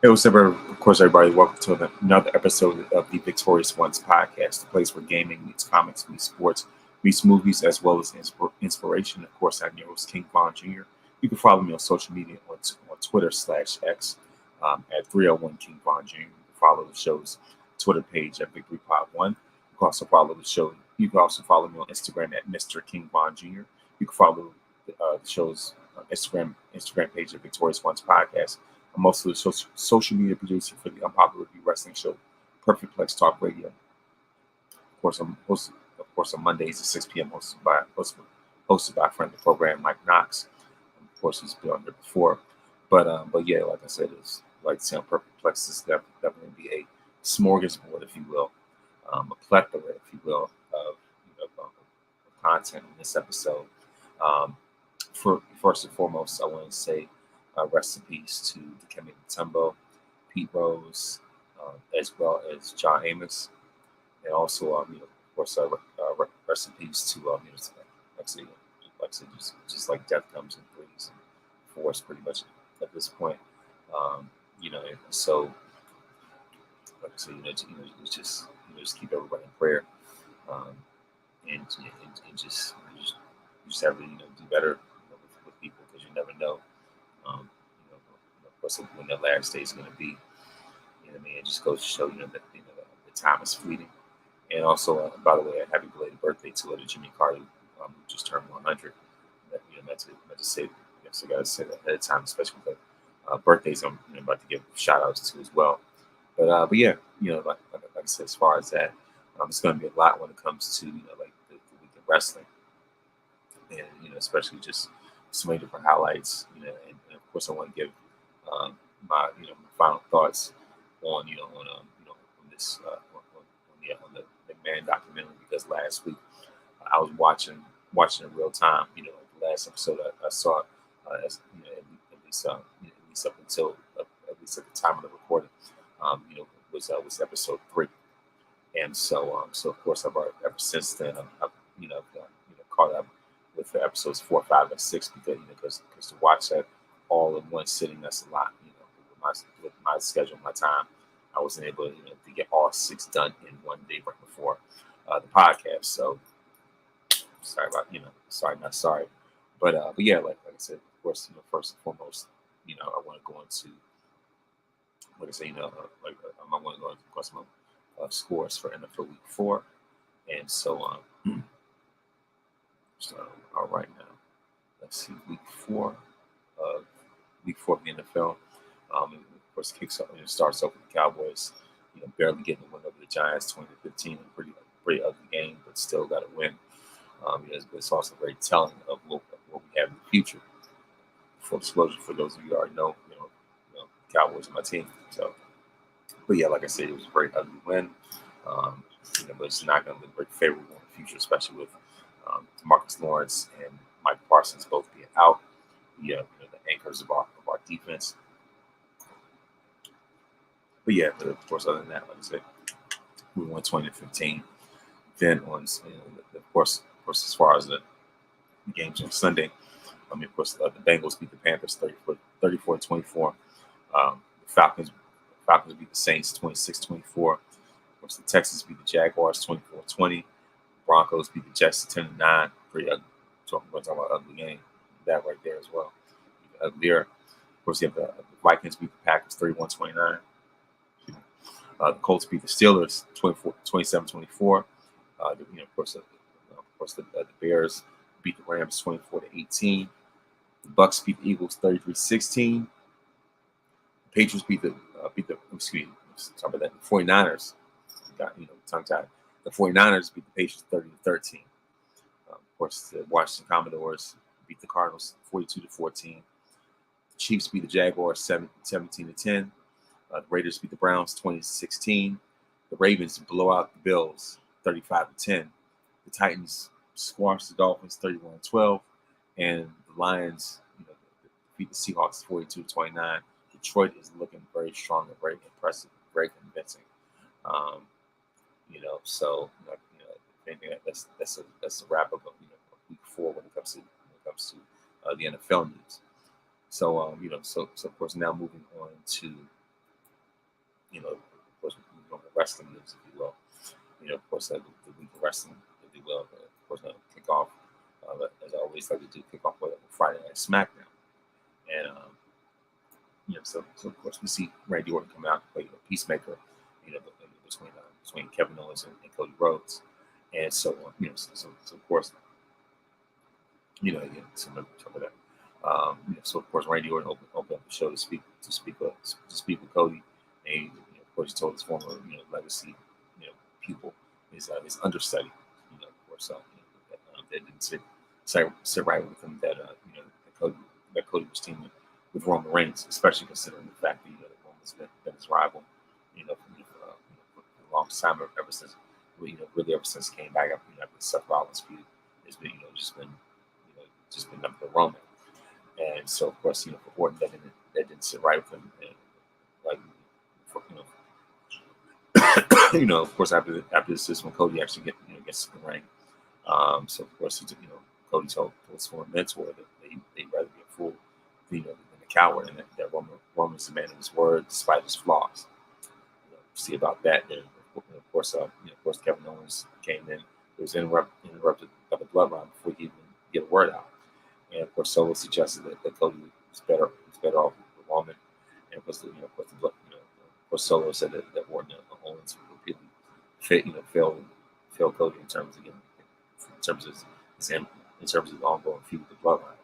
Hey, what's up, of course, everybody. Welcome to another episode of the Victorious Ones podcast, the place where gaming meets comics, meets sports, meets movies, as well as inspiration. Of course, I'm your host, King Von Jr. You can follow me on social media on Twitter/X at 301 King Von Jr. You can follow the show's Twitter page at Victory Pod 1. You can also follow the show. You can also follow me on Instagram at Mr. King Von Jr. You can follow the show's Instagram page at Victorious Ones podcast. I'm also the social media producer for the unpopular wrestling show, Perfect Plex Talk Radio. Of course, I'm hosted, on Mondays at 6 p.m. hosted by a friend of the program, Mike Knox. Of course, he's been on there before. But yeah, like I said, it's like to say on Perfect Plex is definitely be a smorgasbord, if you will, a plethora, if you will, of content in this episode. For first and foremost, I want to say rest in peace to Dikembe Mutombo, Pete Rose, as well as John Amos, and also, of course, rest in peace to, like I said, just like death comes in threes and fours, pretty much at this point. So, like I said, just keep everybody in prayer, and just have to do better with people, because you never know. Of course, when the last day is going to be. It just goes to show, that the time is fleeting. And also, by the way, a happy belated birthday to Jimmy Carter, who just turned 100. Meant to say, I got to say that ahead of time, especially with the birthdays I'm about to give shout outs to as well. But yeah, like I said, as far as that, it's going to be a lot when it comes to like the week of wrestling, and especially just so many different highlights. And of course, I want to give my final thoughts on this on the McMahon documentary, because last week I was watching in real time. The last episode I saw, at least up until at least at the time of the recording, was episode 3, and so of course ever since then I've caught up with the episodes 4, 5, and 6, because to watch that all in one sitting, that's a lot. With my schedule, my time, I wasn't able to get all 6 done in one day right before the podcast. So sorry about sorry not sorry, but yeah, like I said, of course, first and foremost, I want to go into, like I say, I want to go into, of course, my scores for NFL Week 4, and so so all right now, let's see, Week 4 of the NFL. And of course, kicks up and starts off with the Cowboys, barely getting a win over the Giants, 20-15, a pretty ugly game, but still got a win. It's also very telling of what we have in the future. Full disclosure, for those of you who already know, Cowboys are my team. So, but yeah, like I said, it was a very ugly win. But it's not going to look very favorable in the future, especially with Marcus Lawrence and Mike Parsons both being out. The anchors of our defense. But yeah, of course, other than that, like I said, we won 20-15. Then on, of course, as far as the games on Sunday, of course, the Bengals beat the Panthers 34-24. The Falcons beat the Saints 26-24. Of course, the Texans beat the Jaguars 24-20. Broncos beat the Jets 10-9. Pretty ugly. We're talking about ugly game. That right there as well. Uglier. Of course, you have the Vikings beat the Packers 31-29. The Colts beat the Steelers 27-24. Of course, the Bears beat the Rams 24-18. The Bucks beat the Eagles 33-16. The Patriots beat the 49ers. Tongue tied. The 49ers beat the Patriots 30-13. Of course, the Washington Commodores beat the Cardinals 42-14. The Chiefs beat the Jaguars 17-10. The Raiders beat the Browns 20-16. The Ravens blow out the Bills 35-10. The Titans squashed the Dolphins 31-12. And the Lions beat the Seahawks 42-29. Detroit is looking very strong and very impressive, very convincing. So that's a wrap up of Week 4 when it comes to the NFL news. So so of course, now moving on to of course, normal wrestling news, if you will. Of course, the week of wrestling, if you will. Of course, going to kick off, as I always like to do, kick off with Friday Night SmackDown. And, so of course, we see Randy Orton come out and play Peacemaker, between Kevin Owens and Cody Rhodes. And so, so of course, again, some of that. So of course, Randy Orton opened up the show to speak with Cody, and of course, he told his former legacy pupil, his understudy, of course, that didn't sit right with him, that Cody was teaming with Roman Reigns, especially considering the fact that Roman's been his rival, for a long time, ever since really ever since he came back after the Seth Rollins feud. It's been just been nothing but Roman. And so, of course, for Orton, that didn't sit right with him. And, of course, after this is when Cody actually gets to the ring. So, of course, Cody told his former mentor that they'd rather be a fool, than a coward, and that Roman's the man of his word despite his flaws. See about that. And of course, Kevin Owens came in. It was interrupted by the bloodline before he even get a word out. And of course, Solo suggested that Cody was better off with Roman. And of course, Solo said that Orton and Owens repeatedly failed Cody in terms of his ongoing feud with the bloodline.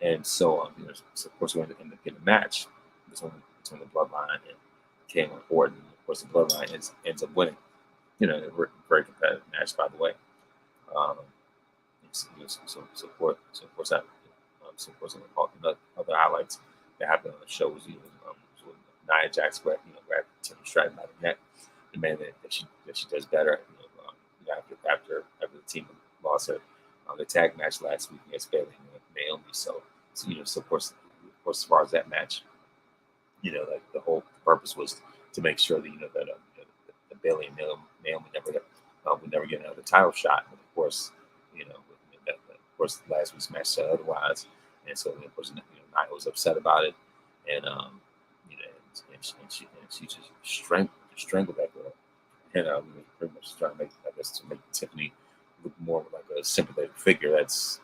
And so, so of course, we ended up getting a match between the bloodline and King and Orton. Of course, the bloodline ends up winning. A very competitive match, by the way. So of course, other highlights that happened on the show was Nia Jax grabbed Timmy Stratton by the neck, demanding that she does better. After the team lost the tag match last week against Bayley and Naomi. So of course, as far as that match, like the whole purpose was to make sure that that Bayley and Naomi would never get another title shot. And of course, last week's match said otherwise, and so of course, Nia was upset about it, and she just strangled that girl, and pretty much trying to make Tiffany look more like a sympathetic figure. That's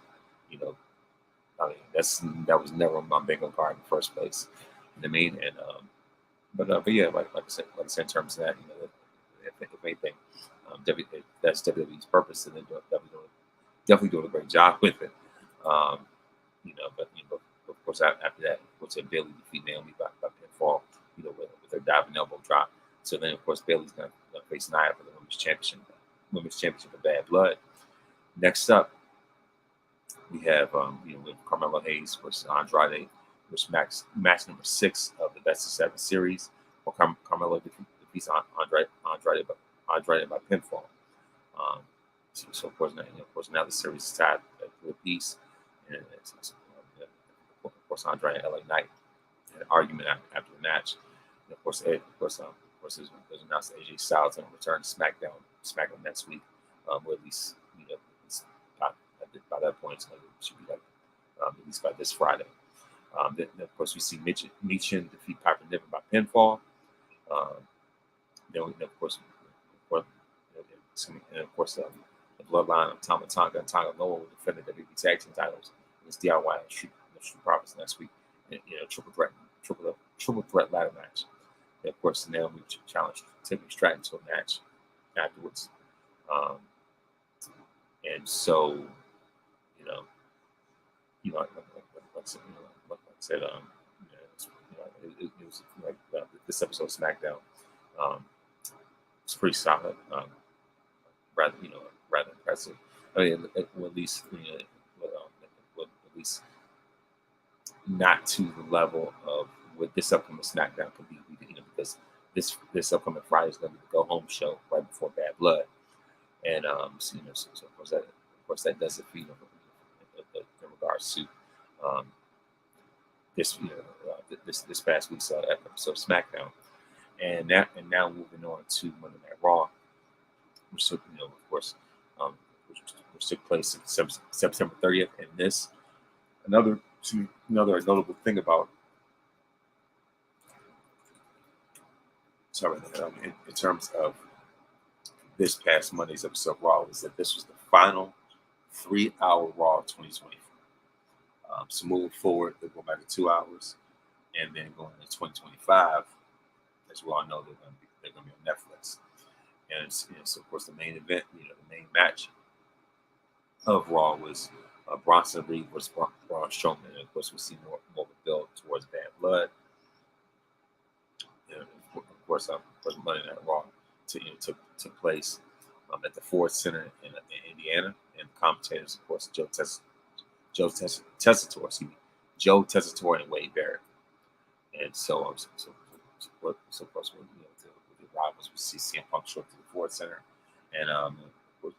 that was never on my bingo card in the first place. You know what I mean? And but yeah, like I said, in terms of that, if anything, that's WWE's purpose, and they're definitely doing a great job with it. But of course, after that, of course, Bayley defeat Naomi by pinfall, with her diving elbow drop. So then, of course, Bayley's gonna face Nia for the women's championship of Bad Blood. Next up, we have with Carmelo Hayes versus Andrade, which match number 6 of the Best of 7 series. Well, Carmelo defeats Andrade by pinfall. So of course now the series is tied at 3 apiece, and of course Andrade and LA Knight had an argument after the match. And of course, it was announced that AJ Styles going to return to SmackDown next week, or at least by that point it should be at least by this Friday. Then of course we see Michin defeat Piper Niven by pinfall. Then of course the bloodline of Tama Tonga and Tonga Loa will defend the WWE Tag Team titles against DIY and Street Profits next week. In a triple threat ladder match. And of course, Naomi challenged Tiffany Stratton to a match afterwards. And so, like I said, it was like this episode of SmackDown. It's pretty solid. Rather impressive. I mean, at least at least not to the level of what this upcoming SmackDown could be, because this upcoming Friday is going to be the go home show right before Bad Blood, and so of course that does it for in regards to this past week's episode of SmackDown, and now moving on to Monday Night Raw, which took of course which took place September 30th, and this another notable thing about sorry, in terms of this past Monday's episode of Raw, is that this was the final 3-hour Raw of 2024. So moving forward, they'll go back to 2 hours, and then going into 2025, as we all know, they're going to be on Netflix. And so of course, the main event, the main match of Raw was Bronson Reed versus Braun Strowman. And of course, we see more of a build towards Bad Blood. And of course, Monday Night Raw took place at the Ford Center in Indiana, and the commentators, of course, Joe Tessitore and Wade Barrett. And so of course, the rivals, we see CM Punk show up to the Ford Center, and of course,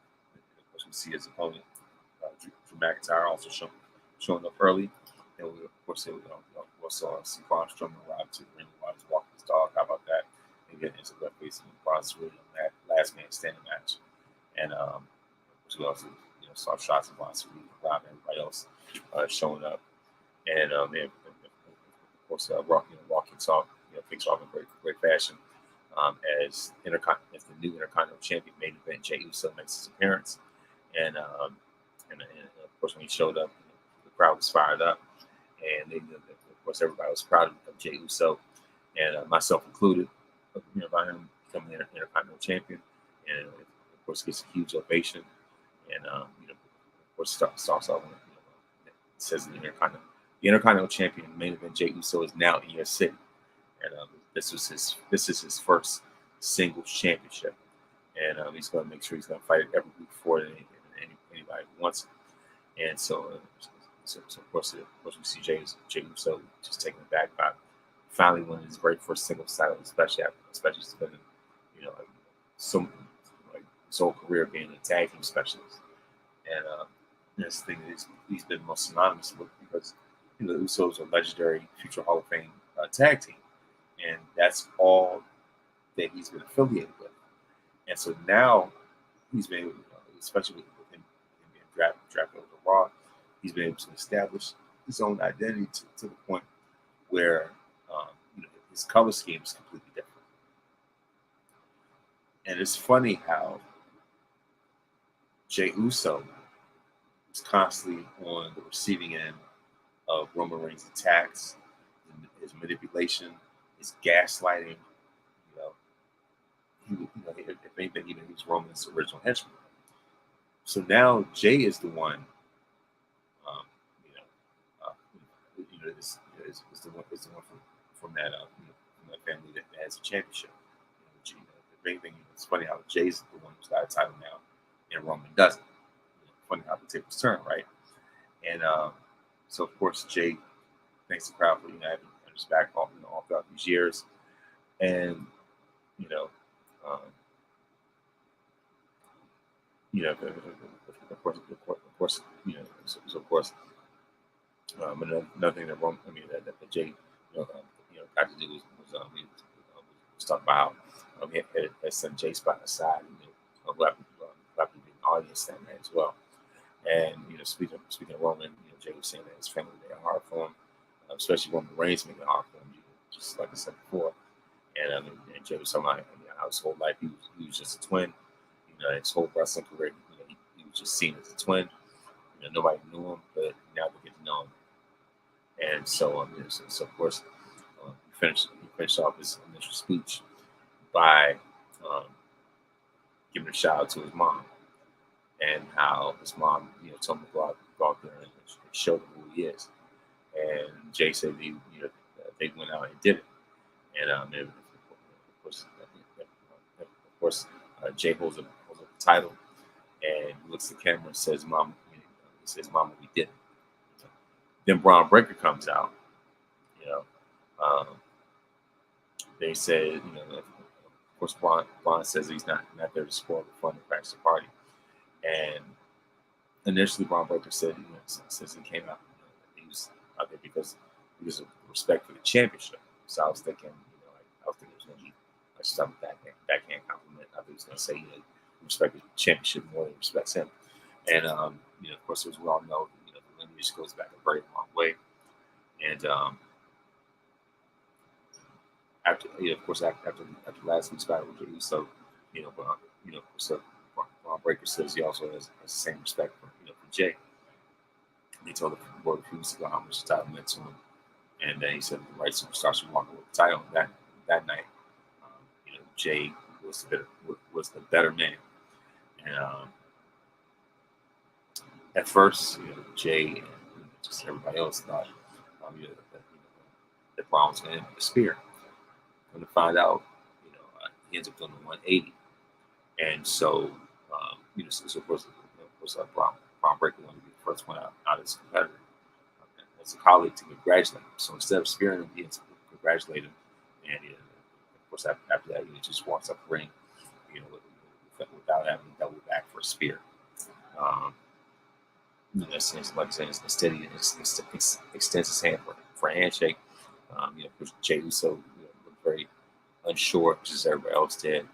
we see his opponent, Drew McIntyre, also showing up early. And we, of course, also see Braun Strowman arrive to the ring while he's walking his dog. How about that? And get into the facing Braun's really on that last man standing match. And we also saw shots of Braun Strowman, Rob, and everybody else showing up. And of course, Raw kicks off in great fashion as the new Intercontinental Champion. Main event, Jey Uso makes his appearance, and of course, when he showed up, the crowd was fired up, and of course, everybody was proud of Jey Uso, and myself included, about him becoming the Intercontinental Champion, and of course, gets a huge ovation, and of course, starts off with, it says the Intercontinental Champion, main event, Jey Uso is now in your city, and this is his first singles championship, and he's going to make sure he's going to fight it every week for anybody who wants it. And so of course we see Jey Uso just taken aback by finally winning his very first singles title, especially spending his whole career being a tag team specialist. And this thing is he's been most synonymous with, because the Usos are legendary future Hall of Fame tag team, and that's all that he's been affiliated with. And so now he's been able, especially with him being drafted over to Raw, he's been able to establish his own identity to the point where his color scheme is completely different. And it's funny how Jey Uso is constantly on the receiving end of Roman Reigns' attacks, his manipulation, his gaslighting. If anything, he was Roman's original henchman. So now Jey is the one, is the one from that family that has a championship. If anything, it's funny how Jay's the one who's got a title now, and Roman doesn't. Funny how the tables turn, right? And so of course Jey thanks the crowd for having his back all throughout these years, and of course, another thing that Jey, got to do was talk about how he had sent Jay Spot aside, who happened to be an audience that night as well. And speaking of Roman, Jey was saying that his family made it hard for him, especially Roman Reigns making it hard for him, just like I said before. And Jey was talking about how his whole life he was just a twin. His whole wrestling career, he was just seen as a twin. Nobody knew him, but now they get to know him. And so, so of course, he finished off his initial speech by giving a shout out to his mom, and how his mom, told him to go out there and show them who he is. And Jey said they went out and did it. And of course, Jey holds up the title, and he looks at the camera and says, "Mom," we did it. Then Braun Breaker comes out. They said, of course, Braun says he's not there to spoil the fun and crash the party. And initially, Braun Breaker said, since he came out, he was out there because of respect for the championship. So I was thinking, it was going to be some backhand compliment. I think he was going to say, respect the championship more than he respects him. And of course, as we all know, the lineage goes back a very long way. And after of course after last week's battle with Jey Uso, so Braun Breaker says he also has the same respect for Jay. And he told the board a few weeks ago how much the title meant to him, and then he said the right superstar should walk away with the title that night. Jay was the better man, and at first, Jay and just everybody else thought that Braun was going to hit the spear. Going to find out, he ends up doing the 180, and so so of course Braun Breaker wanted to be the first one out as his competitor, as a colleague to congratulate him. So instead of spearing him, he ends up congratulating him, and of course after that he just walks up the ring, without having to double back for a spear. Since, like I said, it's steady, extends his hand for a handshake. Jey Uso looked very unsure, just as everybody else did.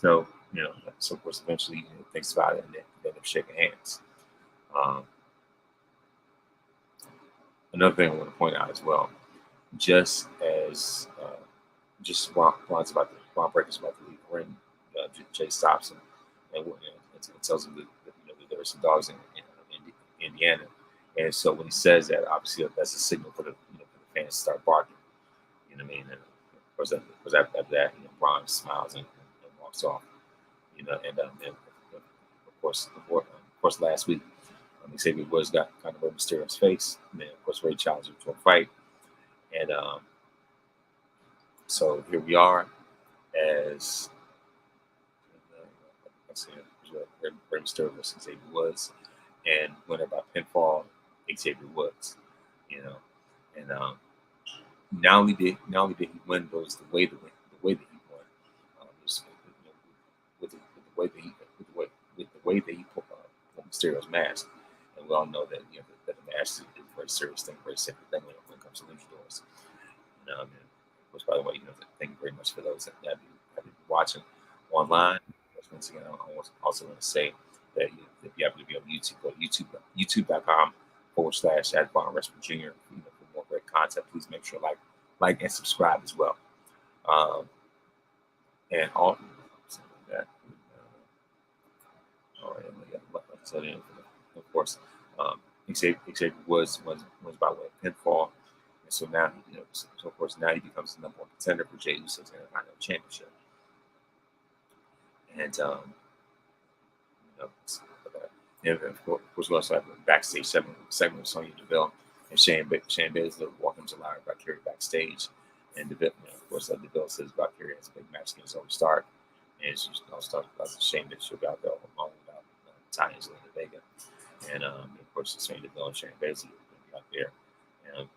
So, so of course, eventually he thinks about it and they end up shaking hands. Another thing I want to point out as well, just as Braun Breaker's about to leave the ring, Jay stops him and tells him that there are some dogs in Indiana, and so when he says that, obviously that's a signal for the fans to start barking. You know what I mean? And of course after that, Braun smiles and walks off. And of course last week, Xavier Woods got kind of Rey Mysterio's face, and then of course Rey challenged him to a fight, and so here we are as Rey Mysterio versus Xavier Woods, and winner by pinfall, Xavier Woods. And not only did he win those the way that he won, with the way that he put Mysterio's mask, and we all know that that the mask is a very serious thing, very sacred thing when it comes to luchadors. And which, by the way, thank you very much for those that have been watching online. Once again, I also want to say that if you happen to be on YouTube, go to youtube.com/@VonWrestling Jr. For more great content. Please make sure like and subscribe as well. And all that. All right, like I said, of course, Xavier Woods was by way of pinfall, and so now so of course now he becomes the number one contender for Jey Uso's Intercontinental Championship. And and of course, we also have a backstage segment with Sonya Deville and Shane Baszler walking to Larry Valkyrie backstage. And Deville, of course, Deville says Valkyrie has a big match against Zoe Stark. And she's also talking about the shame that she'll be out there alone without Tanya Zelina Vega. And of course, Sonya Deville and Shane Baszler will be out there. And of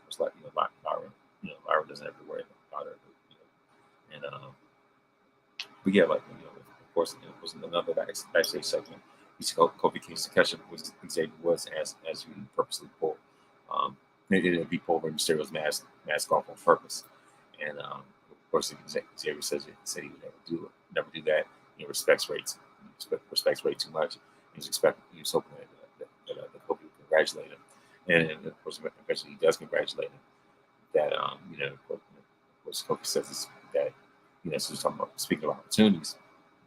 course, Lyra doesn't have to worry about her. And but yeah, of course, another backstage segment. Kofi Kingston catching with Xavier Woods as we purposely pull Rey Mysterio's mask off on purpose, and of course Xavier said he would never do that. He respects Rey too much. He was hoping that Kofi would congratulate him, and of course eventually he does congratulate him. That of course Kofi says that so we're talking about speaking of opportunities,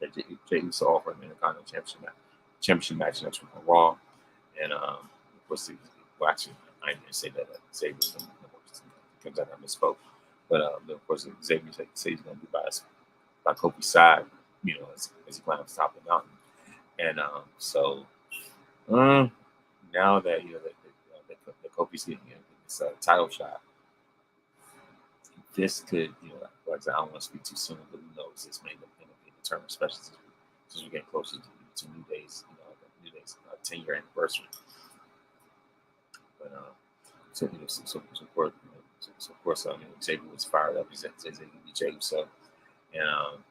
that Jey Uso offered an Intercontinental Championship match next week on Raw, and of course, actually, I didn't say that Xavier comes out and misspoke, but of course, Xavier said he's going to be by Kofi's side, as he climbs the top of the mountain, and so now that that Kofi's getting this title shot, this could like I said, I don't want to speak too soon, but who knows? This may end up being a term, especially since we're getting closer to New Day's, New Day's 10-year anniversary. But so of course, Xavier was fired up. He said he beat Jey Uso, and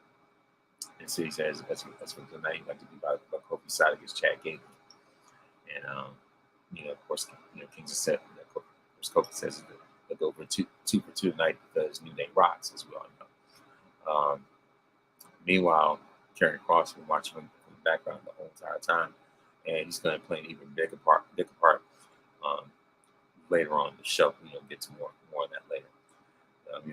so he says that's what tonight he'd like to be by Kofi's side against Chad Gable. And of course, Kings has said that Kofi says they'll go for two for two tonight because New Day rocks, as we all know. Meanwhile, Karrion Kross been watching him in the background the whole entire time, and he's going to play an even bigger part later on in the show. Get to more on that later.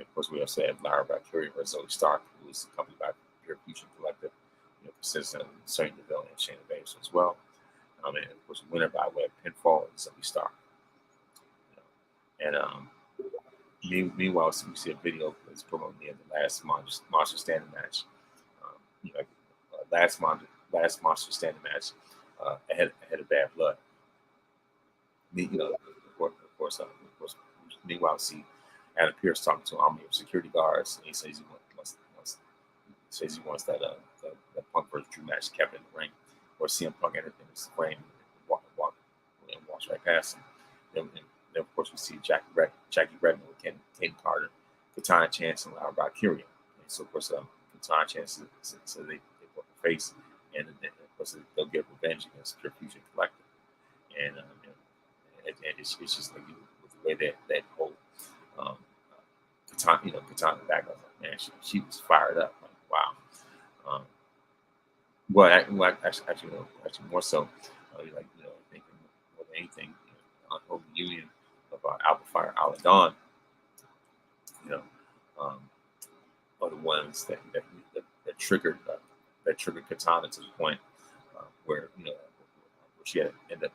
of course, we also have Lara Valkyrie or Zoe Stark, who is accompanied by Pure Fusion Collective, consisting of Sonya Deville and Shayna Baszler as well. And of course, winner by way of pinfall is Zoe Stark. And meanwhile, so we see a video that's promoting the last Monster Standing match. Last Monster Standing match ahead of Bad Blood. Of course. Meanwhile, see Adam Pearce talking to an army of security guards, and he says he wants that Punk versus Drew match kept in the ring, or CM Punk entered in his frame and walks right past him. Then of course we see Jackie Redmond with Kaden Carter, Katana Chance, and Lara Valkyria. And so of course Katana Chance so they put the face, and then of course they'll get revenge against Pure Fusion Collective. And it's just like with the way that whole Katana back, I was like, man, she was fired up. Like, wow. Actually, more so, thinking more than anything, on the whole union of Alpha Fire, Ala Dawn, are the ones that triggered Katana to the point where she had ended up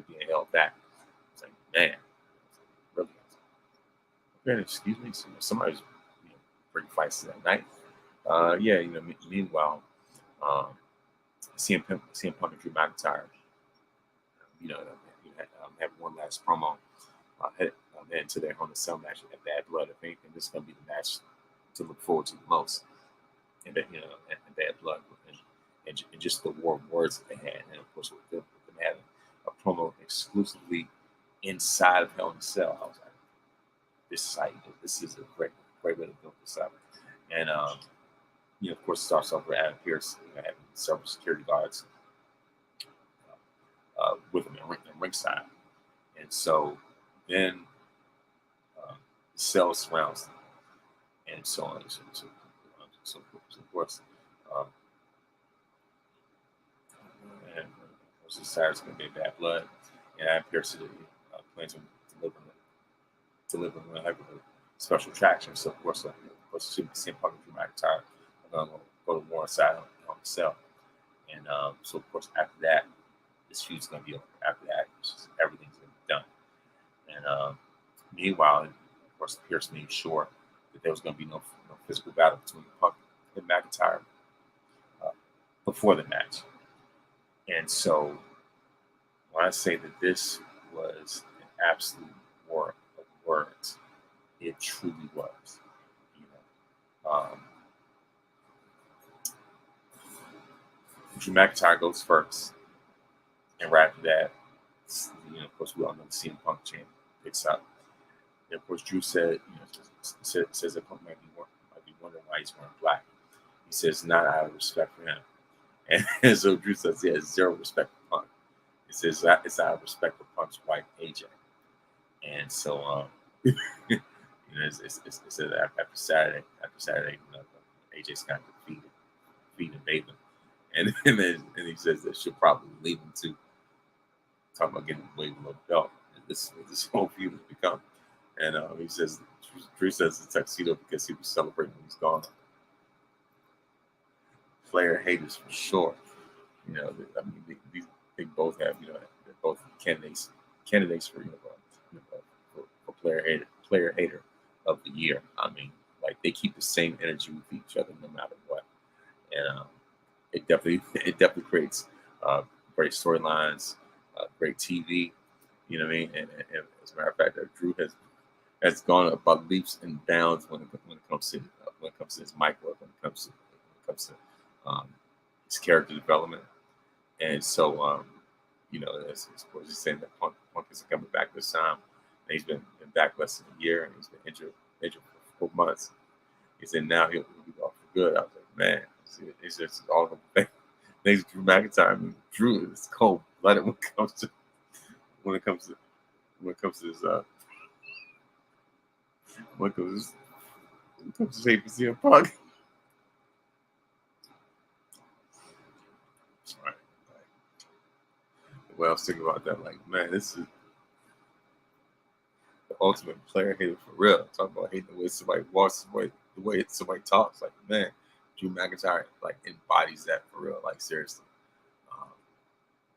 being held back. It's like, man, really. Okay, excuse me, somebody's pretty feisty that night. Meanwhile, CM Punk and Drew McIntyre, have one last promo heading into their Hell in a Cell match at Bad Blood. I think, and this is going to be the match to look forward to the most. And Bad Blood, and just the war of words that they had, and of course with them having a promo exclusively inside of Hell in a Cell. I was like, this is a great way to build this up. And of course, it starts off with Adam Pearce having several security guards with him in ringside. And so then the cell surrounds them, and so on. So of course, and of course, Cyrus is going to be Bad Blood, and Adam Pearce plans on delivering a special attraction. So of course, CM Punk and Drew McIntyre are going to go to war inside on the cell. And so of course, after that, this feud's going to be over. After that, everything's going to be done. And meanwhile, of course, Pearce made sure that there was going to be no physical battle between Punk and McIntyre before the match. And so when I say that this was an absolute war of words, it truly was. Drew McIntyre goes first, and right after that, of course, we all know the CM Punk chant picks up. And of course, Drew said, says that Punk might be wondering why he's wearing black. He says, not out of respect for him. And so Drew says he has zero respect for Punk. He says it's out of respect for Punk's wife, AJ. And so, it said after Saturday, AJ's got to feed and bathe him. And he says that she'll probably leave him to talk about getting away with a belt. And this whole feud has become. And he says, Drew says the tuxedo because he was celebrating when he's gone. Player haters for sure. They both have, they're both candidates for for player hater of the year. Like they keep the same energy with each other no matter what. And it definitely creates great storylines, great TV. You know what I mean? And as a matter of fact, Drew has gone about leaps and bounds when it comes to his mic work, when it comes to his character development. And so as of course he's saying that Punk isn't coming back this time. And he's been back less than a year, and he's been injured for 4 months. He said now he'll be off for good. I was like, man, it's just all of the things Drew McIntyre. Drew is cold blooded when it comes to CM Punk. Right. Well, I was thinking about that. Like, man, this is the ultimate player hater for real. Talking about hating the way somebody walks, the way somebody talks. Like, man, Drew McIntyre like embodies that for real. Like, seriously.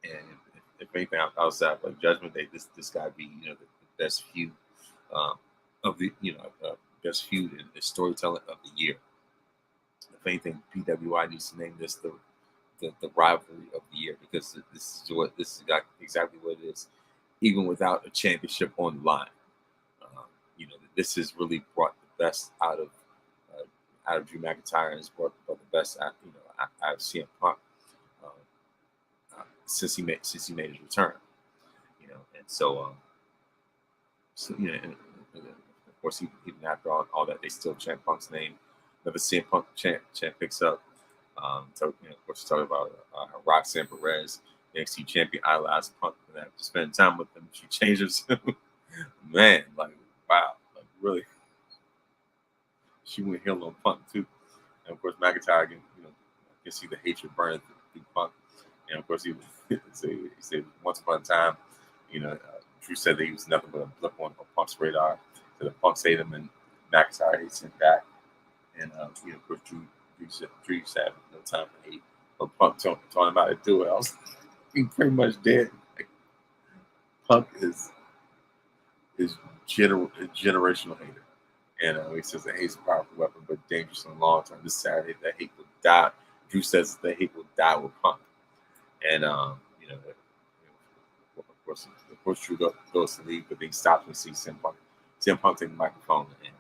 And if anything outside of like Judgment Day, this guy be the best feud of the best feud in the storytelling of the year. If anything, PWI needs to name this the rivalry of the year, because this is exactly what it is, even without a championship on the line. This has really brought the best out of Drew McIntyre, and has brought the best out of CM Punk since he made his return. And so and of course, even after all that, they still chant Punk's name. Never CM Punk chant picks up. So, of course, talking about Roxanne Perez, the NXT champion, idolized Punk, and after spending time with him, she changes. Man, like, wow, like, really, she went heel on Punk too. And of course, McIntyre can see the hatred burning through Punk. And of course, he said once upon a time, Drew said that he was nothing but a blip on Punk's radar. So the Punk hated him, and McIntyre hates him back. And of course, Drew said no time for hate. But Punk told him how to do it. I was pretty much dead. Like, Punk is generational hater. And he says that hate's a powerful weapon, but dangerous in the long term. This Saturday, that hate will die. Drew says that hate will die with Punk. And of course, Drew goes to leave, but then he stops and sees CM Punk take the microphone. And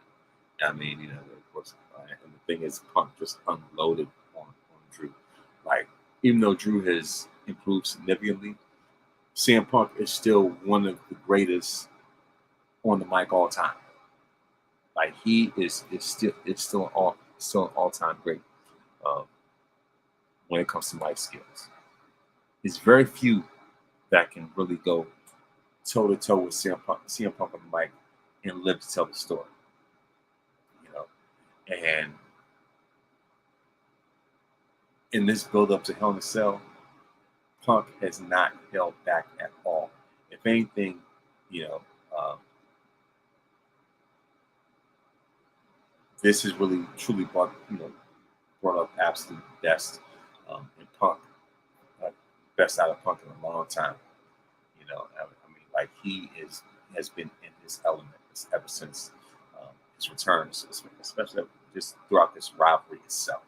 I mean, of course, and the thing is, Punk just unloaded on Drew. Like, even though Drew has improved significantly, CM Punk is still one of the greatest on the mic all time. Like, he is still an all-time great when it comes to mic skills. There's very few that can really go toe-to-toe with CM Punk on the mic and live to tell the story. And in this build-up to Hell in a Cell, Punk has not held back at all. If anything, this has really truly brought up absolute best in Punk, best out of Punk in a long time. I mean, like, he has been in his element ever since his returns, especially just throughout this rivalry itself.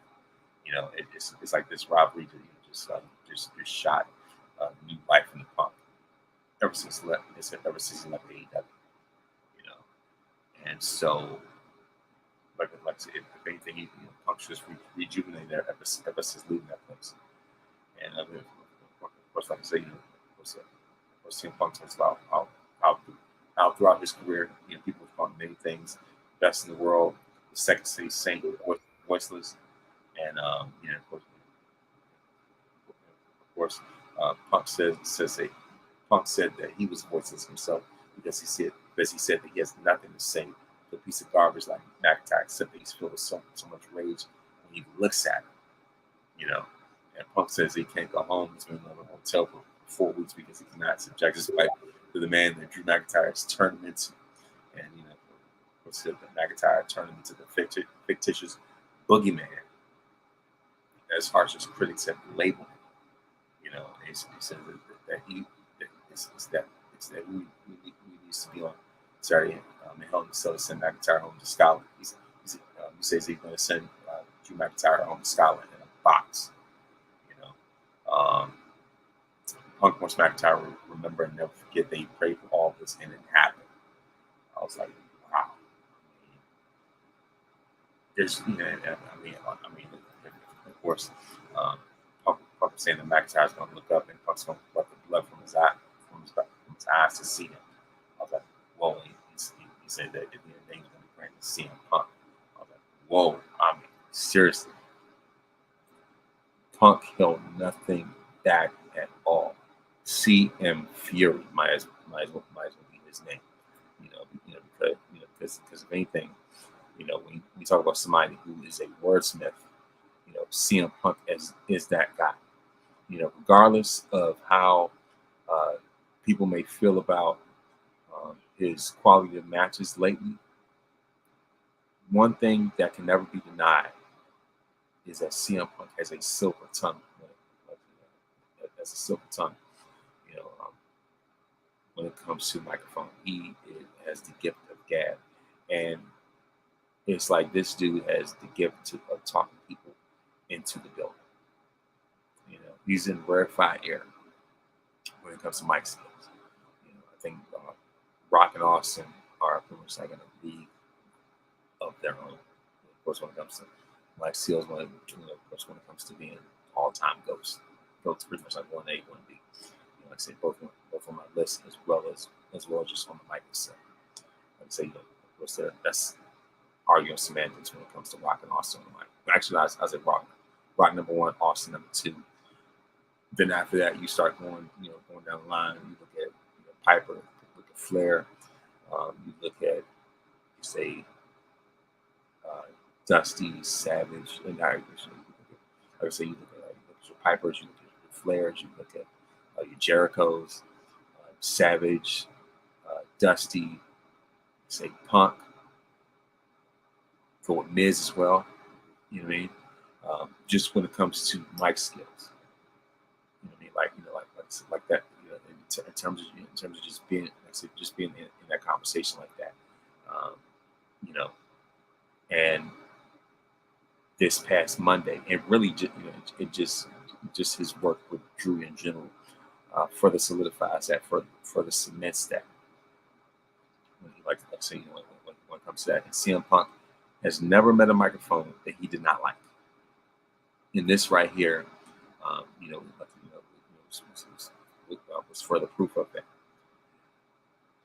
It's like this rivalry just shot new life into Punk ever since he left AEW. And so, like I said, if anything, Punk's just rejuvenated ever since leaving that place. And of course, like I say, CM Punk talks about how throughout his career, people have called many things: best in the world, the second city saint, voiceless, and of course, Punk said that he was voiceless himself because he said that he has nothing to say to a piece of garbage like McIntyre, except that he's filled with so much rage when he looks at him. And Punk says he can't go home. He's been in a hotel for 4 weeks because he cannot subject his wife to the man that Drew McIntyre has turned him into. And of course, that McIntyre turned him into the fictitious boogeyman, as harsh as critics have labeled him. He said that he needs to be on Saturday in Hell in a Cell to send McIntyre home to Scotland. He says he's going to send Drew McIntyre home to Scotland in a box. Punk wants McIntyre to remember and never forget that he prayed for all this and it happened. I was like, wow. There's, of course, Punk was saying that McIntyre's going to look up and Punk's going to let the blood from his eyes to see him. I was like, whoa. He said that at the end of the day, he's going to be praying to see him Punk. I was like, whoa. I mean, seriously. Punk held nothing back at all. CM Fury might as well be his name. Because if anything, when we talk about somebody who is a wordsmith, CM Punk is that guy. Regardless of how people may feel about his quality of matches lately, one thing that can never be denied is that CM Punk has a silver tongue. That's a silver tongue. You know, when it comes to microphone, he has the gift of gab, and it's like this dude has the gift of talking people into the building. You know, he's in rarefied air when it comes to mic skills. You know, I think Rock and Austin are pretty much like in a league of their own. Of course, when it comes to mic skills, of course, when it comes to being all-time ghosts, both pretty much like 1A, 1B. You know, like I say, both on my list as well as just on the mic itself. Like I say, you know, of course, that's arguing semantics when it comes to Rock and Austin on the mic. Actually, I said Rock number one, Austin number two. Then after that, you start going down the line. You look at Piper, you look at Flair. You look at, you say, Dusty, Savage, and like I say, you look at your Pipers, you look at your Flairs, you look at your Jerichos, Savage, Dusty, say Punk. Go with Miz as well. You know what I mean? Just when it comes to mic skills, you know what I mean? Like that. You know, in terms of just being, like I said, just being in that conversation like that. You know, and this past Monday, and really, just his work with Drew in general further solidifies that, further cements that. Like I say, when it comes to that, and CM Punk has never met a microphone that he did not like. And this right here, was further proof of that.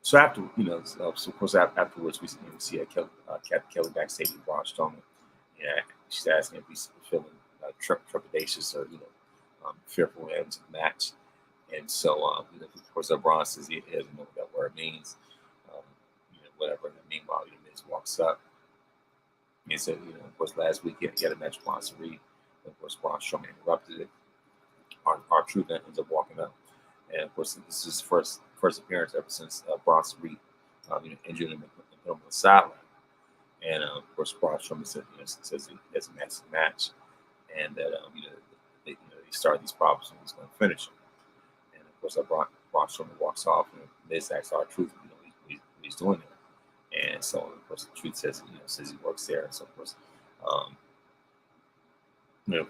So after, so of course afterwards we see Kelly backstage with Braun Strowman. Yeah, she's asking if he's feeling trepidatious or fearful heading to the match. And so, of course, Braun says he doesn't know what that word means. Whatever. And meanwhile, Miz walks up. He said, of course, last week he had a match with Braun Reed. Of course, Braun Strowman interrupted it. R-Truth ends up walking up. And of course, this is his first appearance ever since Bronson Reed injured him and put him on the sideline. And of course, Braun Strowman says he has a massive match, and that they started these problems and he's going to finish them. And of course, Braun Strowman walks off, and Miz asks R-Truth, what he's doing there. And so, of course, the Truth says he works there. And so, of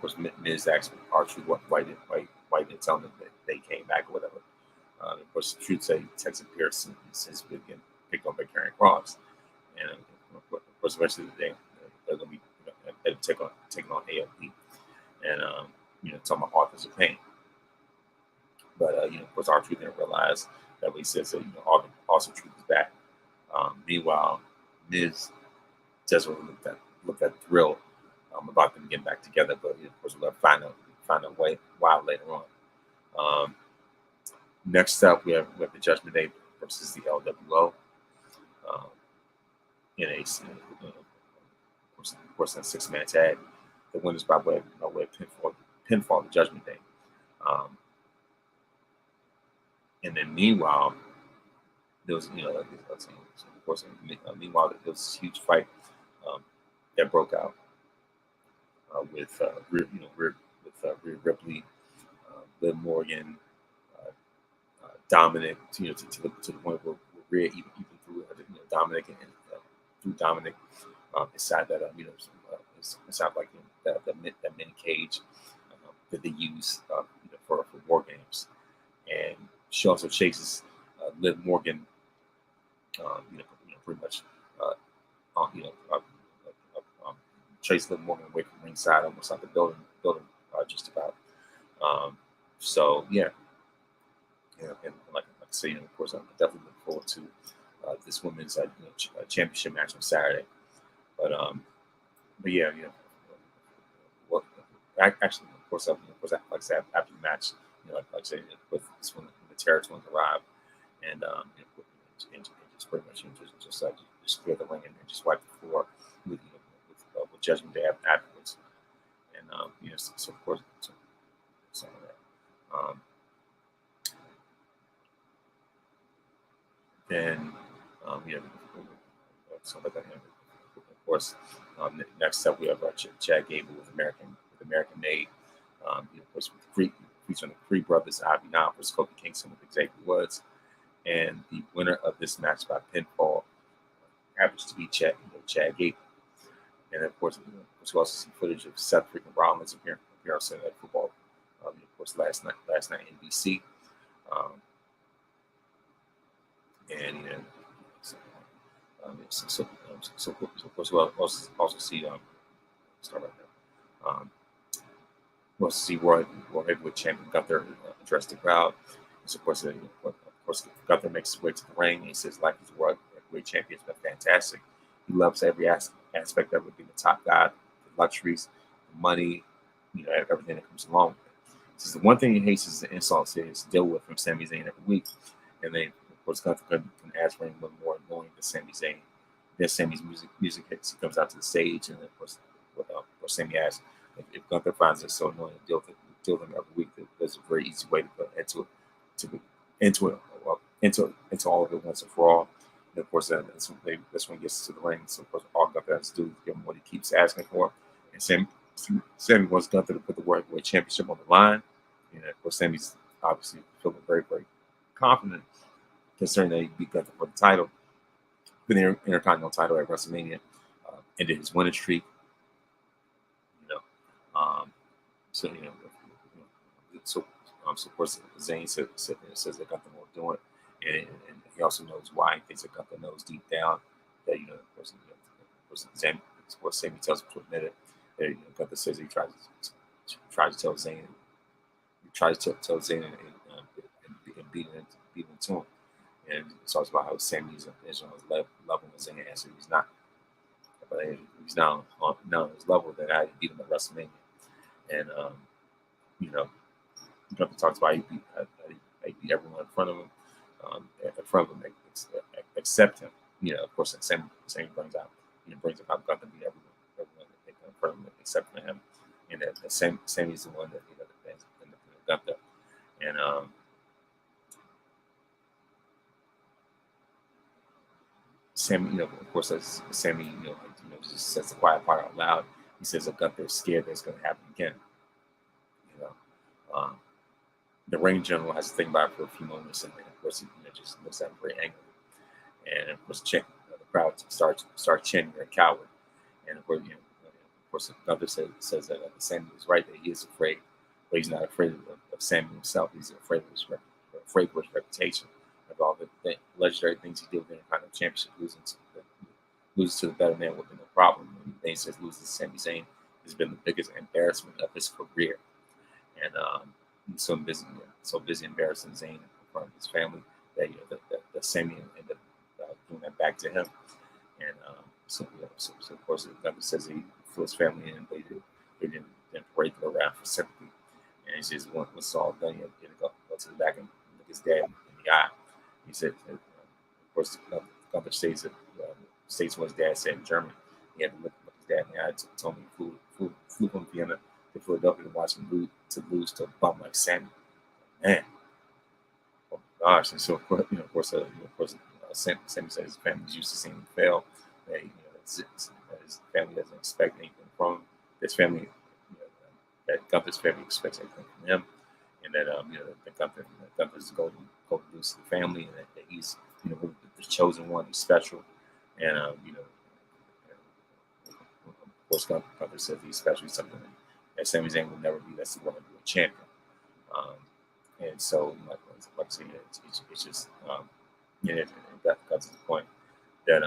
course, Miz asks R-Truth why didn't tell them that they came back or whatever. Of course, the Truth said he texted Pearson and says he's been picked up by Karrion Kross. And of course, eventually they're going to be taking on AOP and talking about authors of pain. But of course, R-Truth didn't realize that when he says that also Truth is back. Meanwhile, Miz doesn't really look that thrilled about them getting back together, but of course we'll find out why later on. Next up, we have the Judgment Day versus the LWO. In a of course, in a 6-man tag. The winners by way of pinfall the Judgment Day. And then meanwhile, there was of course meanwhile there was this huge fight that broke out with Rhea Ripley, Liv Morgan, Dominic, to the point where Rhea even threw Dominic and threw Dominic inside that inside like that mini cage that they use for war games, and she also chases Liv Morgan, pretty much chase Liv Morgan away from ringside, almost like the building just about. So yeah, and like I say, of course, I'm definitely looking forward to this women's championship match on Saturday. But yeah, well, actually, of course, like I said, after the match, like I said, with this one, the Terror Twins arrive, and just pretty much just clear the ring and just wipe the floor with Judgment Day afterwards, and so of course, some of that. Then You know, something like that. Of course, next up we have Chad Gable with American Made. Of course, with the featuring the Creed brothers, Ivy Nile versus Kofi Kingston with Xavier Woods, and the winner of this match by pinfall happens to be Chad Gable. And of course, we also see footage of Seth freaking Rollins appearing on Sunday Night Football. Of course, last night NBC, and so of course we'll also see start right now. We'll see Roy Heavyweight Champion Gunther address the crowd. So of course, Gunther makes his way to the ring. And he says, like his World Heavyweight Champion has been fantastic. He loves every aspect of it, being the top guy, the luxuries, the money, everything that comes along with it. He says the one thing he hates is the insults he has to deal with from Sami Zayn every week. And then, of course, Gunther couldn't ask for anyone more annoying than Sami Zayn. Then Sami's music hits. He comes out to the stage, and then, of course, Sami asks if Gunther finds it so annoying to deal with him every week. There's a very easy way to put into all of it once and for all. And of course, that's when he gets to the ring. So of course, all Gunther has to do is give him what he keeps asking for. And Sami wants Gunther to put the World Heavyweight Championship on the line. And of course, Sami's obviously feeling very, very confident, concerning that he beat Gunther for the title, for the Intercontinental title at WrestleMania, ended his winning streak. So of course, Zayn says that Gunther won't do it, and he also knows why. He thinks that Gunther knows deep down that of course, Zayn, of course, Sami tells him to admit it. That, Gunther says he tries to tell Zayn, and beat him to him, and it talks about how Sami is on his level, and Zayn answers he's not. But he's not on his level that I beat him at WrestleMania, and Gunther talks about he beat everyone in front of him, except him. Of course, Sami brings up how Gunther beat everyone in front of him except for him, and that Sami's the one that Gunther, and Sami, of course, as Sami, just says the quiet part out loud. He says that Gunther is scared that it's going to happen again. The ring general has to think about it for a few moments, and then, of course, he just looks at him very angry. And of course, the crowd starts chanting, "You're a coward." And of course, Gunther says that Sami is right, that he is afraid, but he's not afraid of Sami himself. He's afraid of his reputation, of all the legendary things he did with the Intercontinental Championship, loses to the better man would be no problem. And then he says loses to Sami Zayn has been the biggest embarrassment of his career, and he's so busy embarrassing Zayn in front of his family that that Sami ended up doing that back to him. And so of course, Gunther says he flew his family in, but they didn't parade them around for sympathy. And he says once it's all done, he had to go to the back and look his dad in the eye. He said, of course, Gunther states what his dad said in German. He had to look his dad in the eye. Told me he flew from Vienna to Philadelphia to watch him lose to a bum like Sami. Man, oh my gosh! And so of course, Sami said his family's used to seeing him fail. That his family doesn't expect anything from him. His family, that Gunther's family expects anything from him, and that Gunther's the golden goose of the family, and that he's the chosen one, he's special, and of course Gunther says he's special, something that Sami Zayn will never be. That's the World Heavyweight Champion, and so like I said, it's just that got to the point that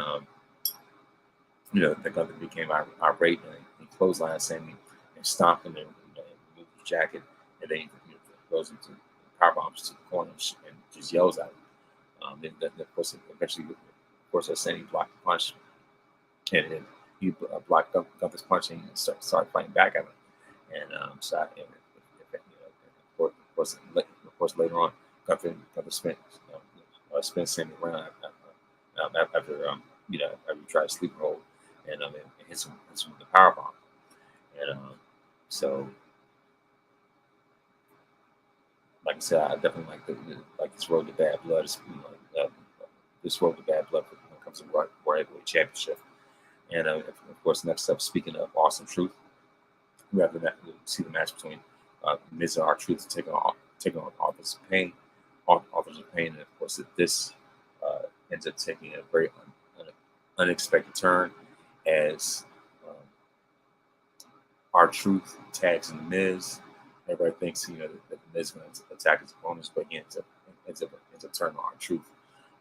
that Gunther became irate, and he clotheslined Sami and stomped him and removed his jacket, and then he goes into power bombs to the corner and just yells at him. Then of course, eventually, as Sami blocked the punch, and he blocked Gunther's punch, and he started fighting back at him. And of course, later on, Gunther spent Sami around after he tried to sleep hold, and hits him with the power bomb, and so. Like I said, I definitely like this road to bad blood. This road to bad blood Universal World Heavyweight Championship. And of course, next up, speaking of Awesome Truth, we have we'll see the match between Miz and R-Truth taking on Authors of Pain. Authors of Pain, and of course, this ends up taking a very unexpected turn as R-Truth tags in the Miz. Everybody thinks that the Miz is going to attack his opponents, but he ends up turning on R-Truth,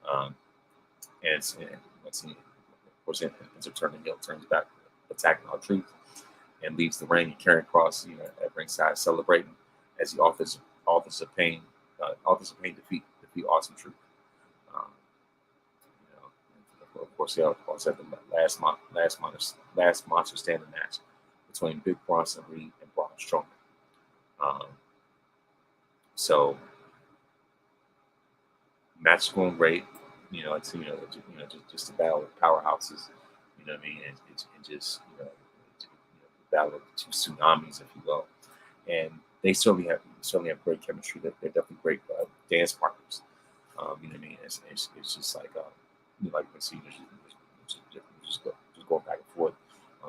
and once he, of course, ends up turning heel, turns back, attacking R-Truth, and leaves the ring. And Karrion Kross, at ringside celebrating as the Authors of Pain defeat Awesome Truth. Of course, they also have the last monster standing match between Big Bronson Reed and Braun Strowman. So match going great. It's just a battle of powerhouses. You know what I mean? And just battle of two tsunamis, if you will. And they certainly have great chemistry. They're definitely great dance partners. You know what I mean? It's just like like you can see, just going back and forth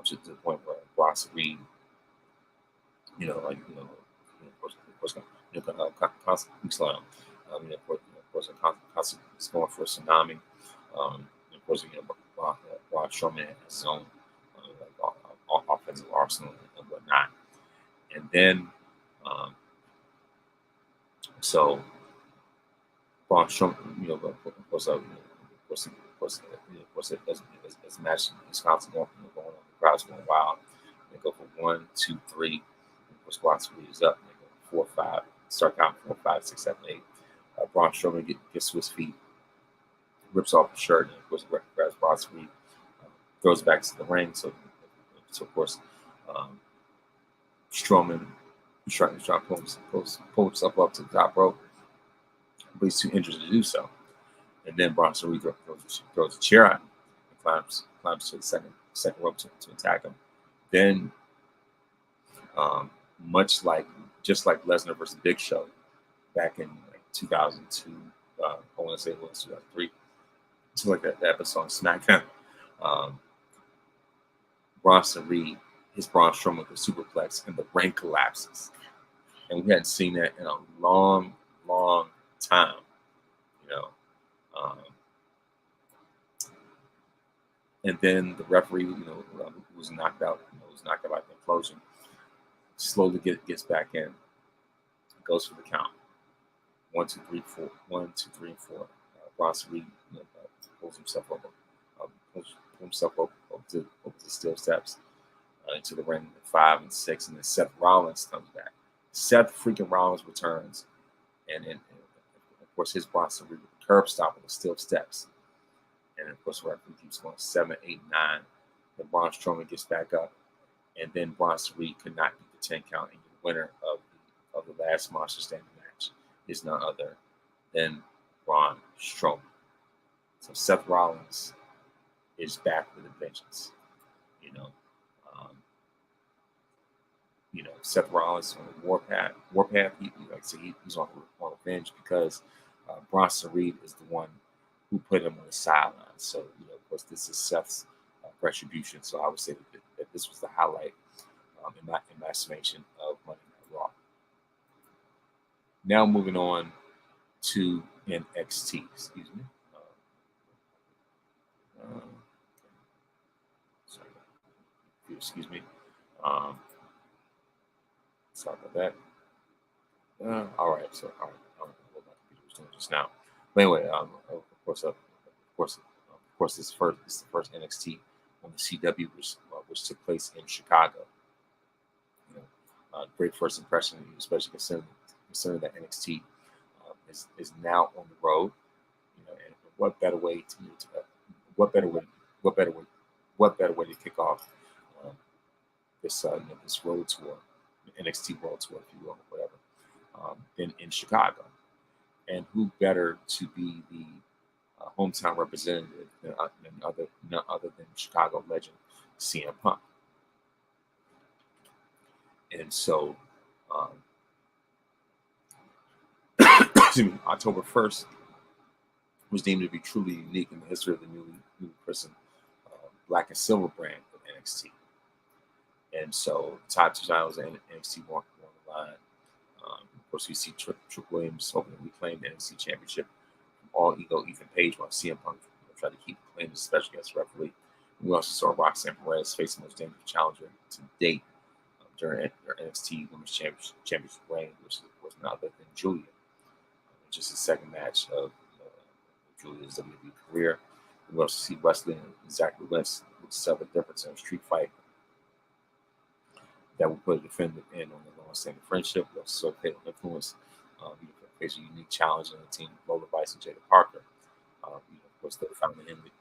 to the point where Bronson Reed, of course, constantly slam. Of course, constantly going for a tsunami. Of course, Braun Strowman has his own offensive arsenal and whatnot. And then, so Braun Strowman, of course, as the match is constantly going on, the crowd's going wild. They go for 1, 2, 3. Of course, Bronson Reed is up. They go 4, 5. Start counting 4, 5, 6, 7, 8. Braun Strowman gets to his feet, rips off the shirt, and of course grabs Bronson Reed, throws back to the ring. So of course, Strowman is trying to pull himself up to the top rope, but he's too injured to do so. And then Bronson Reed throws a chair at him and climbs to the second rope to attack him. Then, just like Lesnar versus Big Show back in 2002, I want to say it was 2003, something like that episode on SmackDown. Bronson Reed hits Braun Strowman with a superplex, and the ring collapses. And we hadn't seen that in a long, long time. And then the referee, who was knocked out, by the implosion, slowly gets back in, goes for the count. 1, 2, 3, 4. 1, 2, 3, and 4. Bronson Reed pulls himself up to the steel steps into the ring at 5 and 6, and then Seth Rollins comes back. Seth freaking Rollins returns, and of course his Bronson Reed with the curb stop on the steel steps. And of course, the referee keeps going 7, 8, 9. Then Braun Strowman gets back up, and then Bronson Reed could not beat the 10 count. And the winner of the last monster standing match is none other than Braun Strowman. So Seth Rollins is back with a vengeance. Seth Rollins on the warpath. He's on revenge because Bronson Reed is the one who put him on the sideline. So, of course, this is Seth's retribution. So I would say that this was the highlight in my estimation of Monday Night Raw. Now moving on to NXT. Excuse me. Sorry. Excuse me. Sorry about that. All right. So, all right. I don't know what my computer was doing just now. But anyway, of course, this is the first NXT on the CW, which took place in Chicago. Great first impression, especially considering that NXT is now on the road. And what better way to kick off this road tour, NXT World Tour, if you will, whatever, than in Chicago. And who better to be the hometown representative than none other than Chicago legend CM Punk. And so, October 1st was deemed to be truly unique in the history of the newly new person, black and silver brand of NXT. And so top 2 titles in NXT were on the line. Of course, we see Triple Williams hoping to reclaim the NXT Championship from All Ego Ethan Page, while CM Punk tried to keep claiming as special guest referee. And we also saw Roxanne Perez face the most dangerous challenger to date during her NXT Women's Championship reign, which was none other than Julia. Just the second match of Julia's WWE career. We also see Wesley and Zachary Wentz with several difference in a street fight that will put a defendant in on the long-standing friendship. We also saw Fatal Influence face a unique challenge in the team, Lola Vice and Jada Parker. Of course, they found him,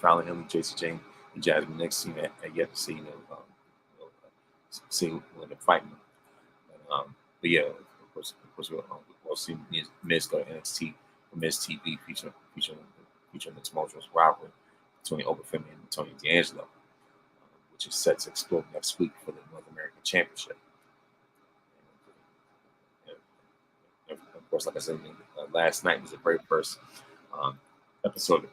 Fallon Henley, JC Jane, and Jasmine Nixon, and yet to see, see when they're fighting. But yeah, of course, we'll see Miz go to NXT for Miz TV featuring Mixed Mojo's rivalry between Oba Femi and Tony D'Angelo, which is set to explode next week for the North American Championship. And of course, like I said, last night was the very first episode of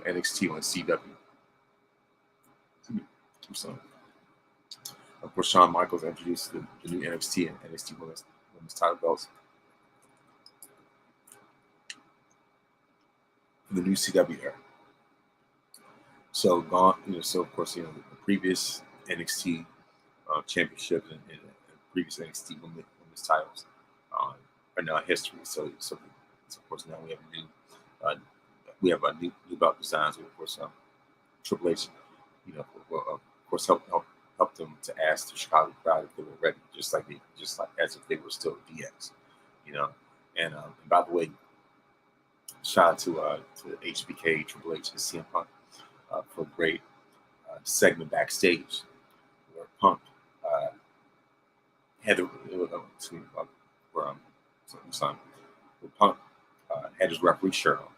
NXT on CW. Of course, Shawn Michaels introduced the new NXT and NXT women's title belts for the new CW era. So of course, the previous NXT championship and previous NXT women's titles are now history. So of course now we have a new belt designs. Of course, Triple H, of course helped them to ask the Chicago crowd if they were ready, just like as if they were still DX, And by the way, shout out to HBK, Triple H, and CM Punk for a great segment backstage where Punk had had his referee shirt on,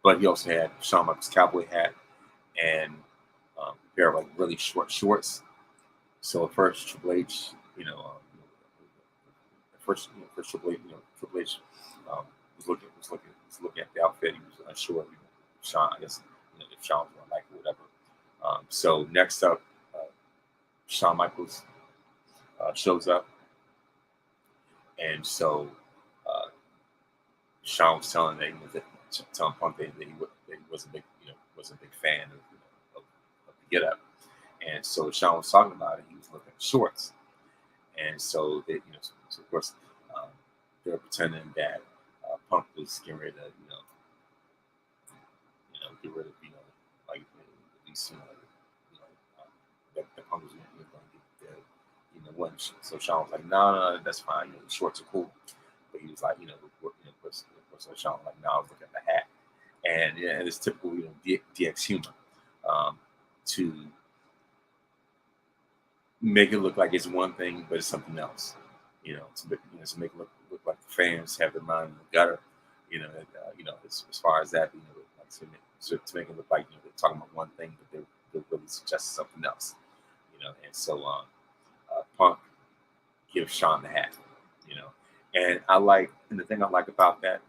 but he also had Shawn Michaels' cowboy hat and a pair of really short shorts. So at first Triple H, Triple H was looking at the outfit. He was unsure. Shawn, I guess, if Shawn was gonna like it or whatever. So next up, Shawn Michaels shows up, and so Shawn was telling Punk that he was a big fan of the get up, and so Shawn was talking about it. He was looking at the shorts, and so they, so of course they were pretending that Punk was getting ready to get rid of like at least that Punk was going to get the one. So Shawn was like, no, that's fine. The shorts are cool, but he was like, so Shawn was like, no, I was looking at the hat. And it's typical, DX humor to make it look like it's one thing, but it's something else. To make it look like the fans have their mind in the gutter. As far as that, to make it look like they're talking about one thing, but they're really suggesting something else. And so Punk gives Shawn the hat. And the thing I like about that,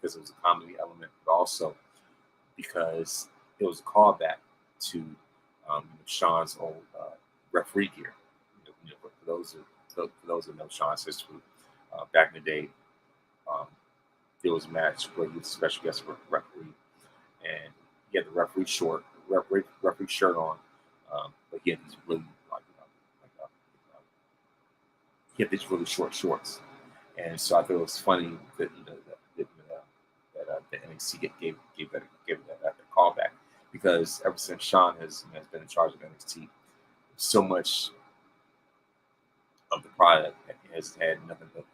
because it was a comedy element, but also because it was a callback to Shawn's old referee gear. For those who know Shawn's history, back in the day, there was a match where he was a special guest referee, and he had the referee shirt on, but he had these really he had these really short shorts, and so I thought it was funny that the NXT gave that a callback, because ever since Shawn has been in charge of NXT, so much of the product has had nothing but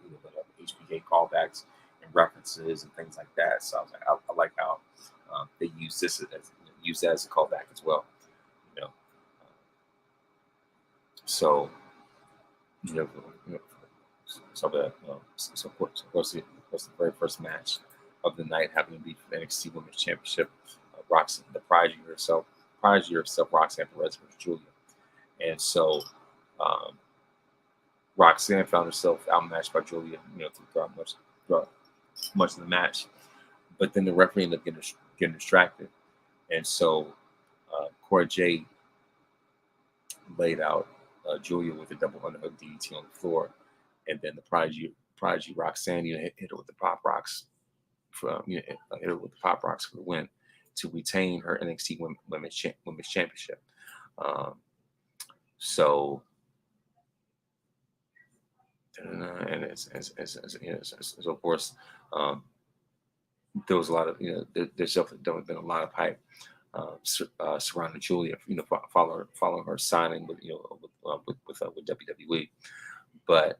HBK callbacks and references and things like that. So I was like, I like how they use that as a callback as well. So of course, the very first match of the night happened to be for the NXT Women's Championship. Roxanne, the prodigy herself, Roxanne Perez versus Julia, and so Roxanne found herself outmatched by Julia, throughout much of the match. But then the referee ended up getting distracted, and so Cora Jade laid out Julia with a double underhook DDT on the floor, and then the prodigy Roxanne, hit her with the pop rocks hit her with the pop rocks for the win to retain her NXT Women's Championship. So, and so of course, there was a lot of there's definitely been a lot of hype surrounding Julia, following her signing with with WWE. But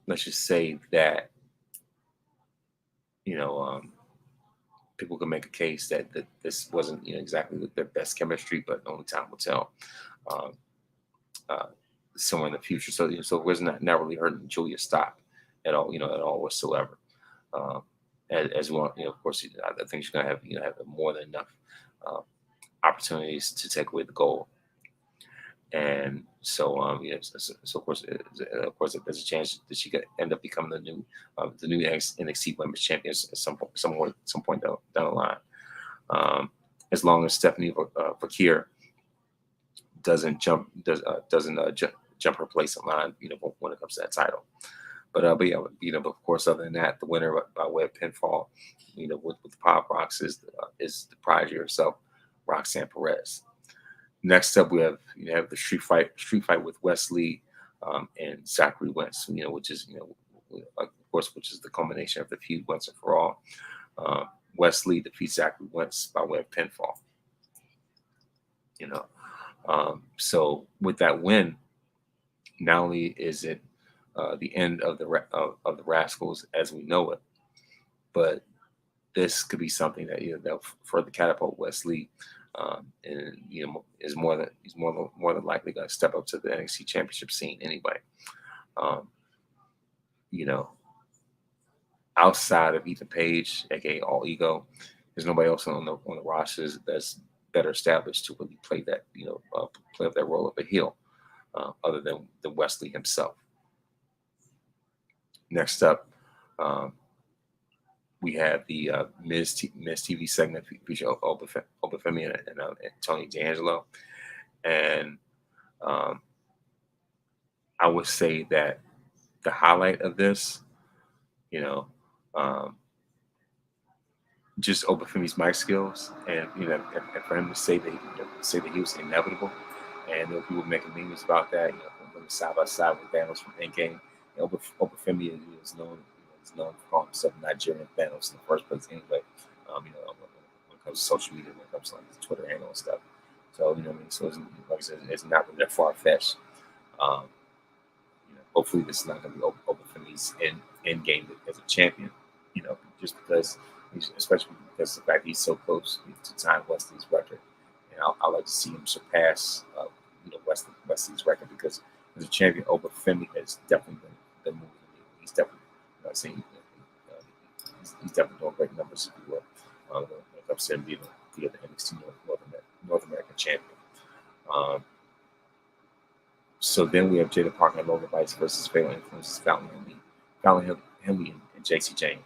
let's just say that people can make a case that this wasn't exactly their best chemistry, but only time will tell. Somewhere in the future, so it was not really hurting Julia's stock at all, at all whatsoever. As well, of course, I think she's gonna have have more than enough opportunities to take away the gold. And so, so of course, there's a chance that she could end up becoming the new NXT Women's Champion at some point down the line. As long as Stephanie Vakir doesn't jump her place in line, when it comes to that title. But of course, other than that, the winner by way of pinfall, with the pop rocks is the prodigy herself, Roxanne Perez. Next up, we have the street fight with Wesley and Zachary Wentz, which is of course, which is the culmination of the feud once and for all. Wesley defeats Zachary Wentz by way of pinfall. So with that win, not only is it the end of the Rascals as we know it, but this could be something that that'll further catapult Wesley, and he's more than likely going to step up to the NXT Championship scene anyway. Outside of Ethan Page, aka All Ego, there's nobody else on the rosters that's better established to really play that play up that role of a heel, other than Wesley himself. Next up, we have the Miz TV segment featuring Obafemi and Tony D'Angelo, and I would say that the highlight of this, just Obafemi's mic skills, and and for him to say that he was inevitable, and people making memes about that, when side by side with Thanos from Endgame. Obafemi is known for calling himself Nigerian Thanos in the first place anyway. When it comes to social media, when it comes to like his Twitter handle and stuff. So so it's, like I said, it's not really that far fetched. Hopefully this is not going to be Obafemi's end game as a champion. Just because, especially because of the fact he's so close to tying Wesley's record, and I'd like to see him surpass Wesley's record, because as a champion, Obafemi has definitely been moving. He's definitely he's definitely doing great numbers, if you will, when it comes to him being the NXT North American champion. So then we have Jada Parker and Lola Vice versus Fatal Influences, Fallon Henley, and JC Jane.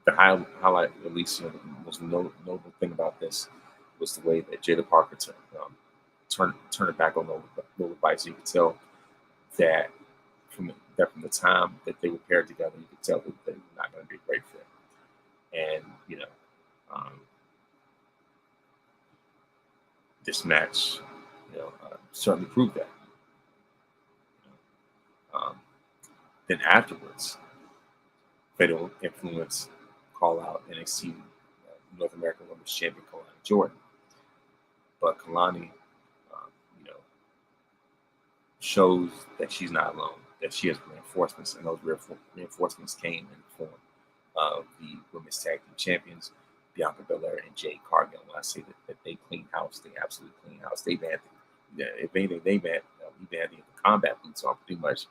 The highlight, at least the most notable thing about this, was the way that Jada Parker turned it back on Lola Vice. You could tell that from the time that they were paired together, you could tell that they were not going to be a great fit. And this match, certainly proved that. Then afterwards, Fatal Influence call out NXT North American Women's Champion Kalani Jordan, but Kalani, shows that she's not alone, that she has reinforcements, and those reinforcements came in the form of the Women's Tag Team Champions, Bianca Belair and Jade Cargill. When I say that they clean house, they absolutely clean house. They had, if anything, they had the combat boots on pretty much.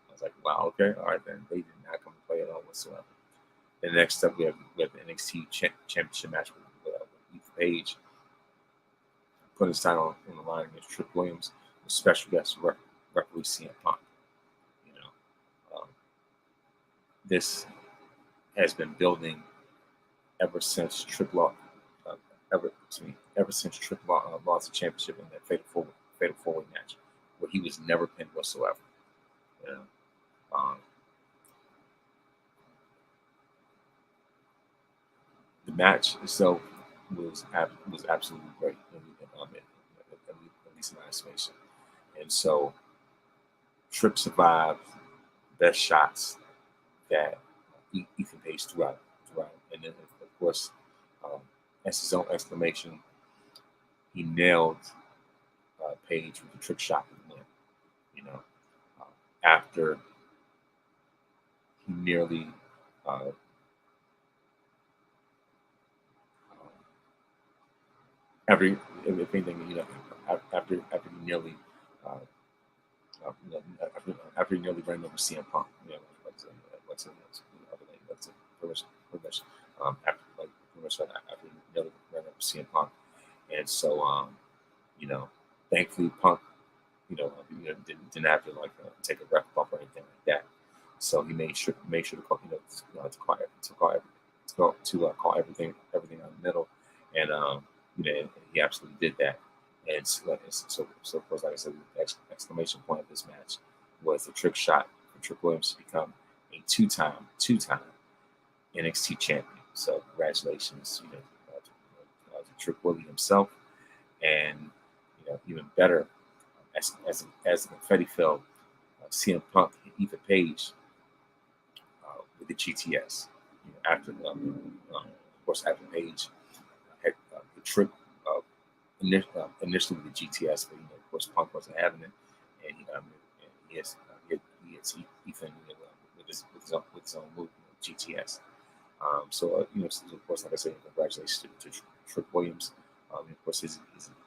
I was like, wow, okay, all right, then they did not come to play at all whatsoever. And next up, we have the NXT Championship match with Ethan Page, putting his title on the line against Trick Williams. with special guest referee CM Punk. You know, this has been building ever since ever since Trick lost the championship in that fatal four-way match, where he was never pinned whatsoever. You know, the match itself was absolutely great, at least in my estimation. And so Trick survived best shots that Ethan Page threw out. And then, of course, as his own exclamation, he nailed Page with the trick shot to the win. You know, after he nearly after he nearly ran over CM Punk. You know, what's pretty much after he nearly ran over CM Punk. And so, you know, thankfully Punk, didn't have to take a ref bump or anything like that. So he made sure to call, call everything out in the middle, and he absolutely did that. And so of course, like I said, the exclamation point of this match was the trick shot for Trick Williams to become a two-time NXT champion. So congratulations, to Trick Williams himself, and even better, as the confetti fell, CM Punk and Ethan Page with the GTS. After of course, after Page had the Trick initially with the GTS, but of course Punk wasn't having it, and he has Ethan with his own move, GTS. So of course, like I said, congratulations to Trick Williams. Of course, he's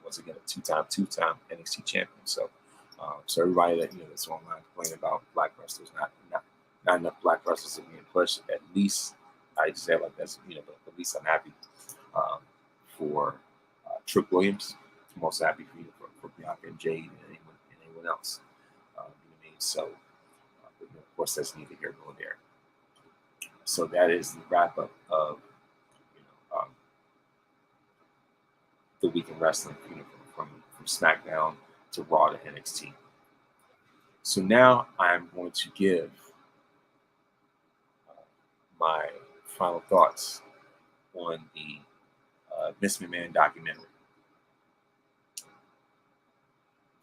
once again a two-time NXT champion. So everybody that's online complaining about black wrestlers, not enough black wrestlers are being pushed. At least I say it like that's but at least I'm happy for Trick Williams. I'm also happy for Bianca and Jade and anyone else. You know what I mean? So of course, that's neither here nor there. So that is the wrap up of the week in wrestling, from SmackDown to Raw to NXT. So now I'm going to give my final thoughts on the Vince McMahon documentary.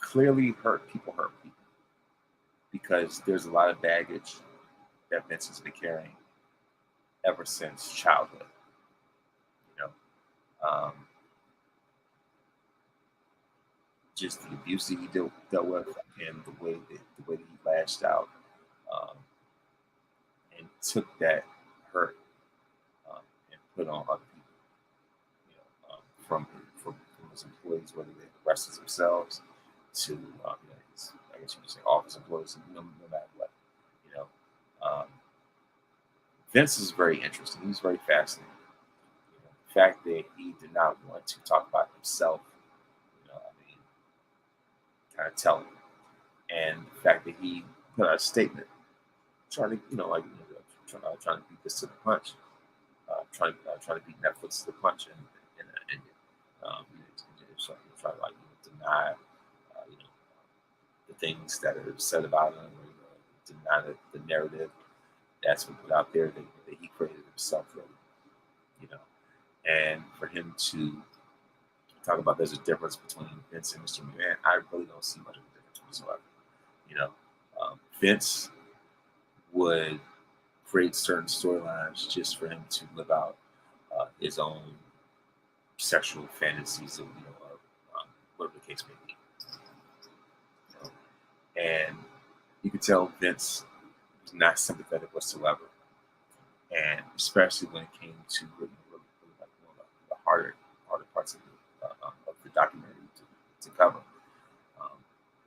Clearly hurt people, because there's a lot of baggage that Vince has been carrying ever since childhood. Just the abuse that he dealt with, and the way that he lashed out, and took that hurt and put on other people. From his employees, whether they're the wrestlers themselves, to his, I guess you could say, office employees, no matter what. Vince is very interesting. He's very fascinating. The fact that he did not want to talk about himself, kind of telling. And the fact that he put out a statement trying to, trying to beat this to the punch, trying to beat Netflix to the punch, and try to deny, the things that are said about him, or deny the narrative that's been put out there that he created himself, really. And for him to talk about there's a difference between Vince and Mr. McMahon, I really don't see much of a difference whatsoever. Vince would create certain storylines just for him to live out his own sexual fantasies of whatever the case may be. And you could tell Vince was not sympathetic whatsoever, and especially when it came to really like one of the harder parts of the documentary to cover,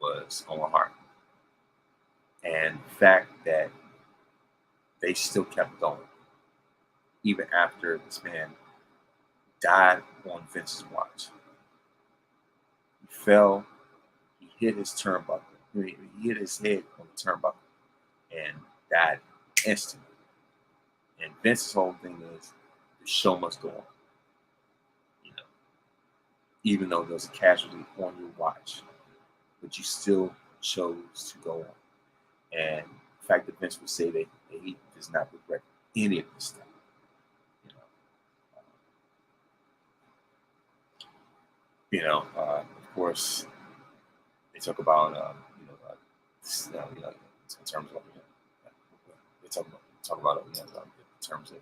was Owen Hart. And the fact that they still kept going, even after this man died on Vince's watch. He fell, he hit his turnbuckle. He hit his head on the turnbuckle and died instantly. And Vince's whole thing is the show must go on. You know, even though there's a casualty on your watch, but you still chose to go on. And the fact that Vince would say that he does not regret any of this stuff. Of course, they talk about in terms of they talk about in terms of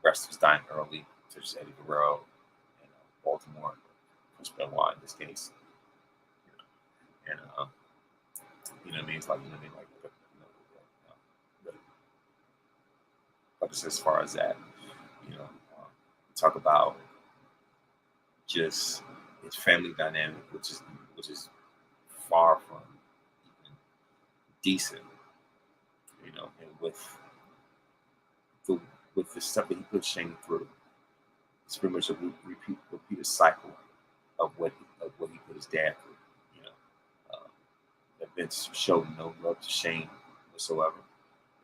wrestlers dying early, such as Eddie Guerrero and Baltimore, Chris Benoit in this case. And what I mean? It's like as far as that, talk about just his family dynamic, which is far from even decent, and with the stuff that he put Shane through, it's pretty much a repeated cycle of what he put his dad through. That Vince showed no love to Shane whatsoever.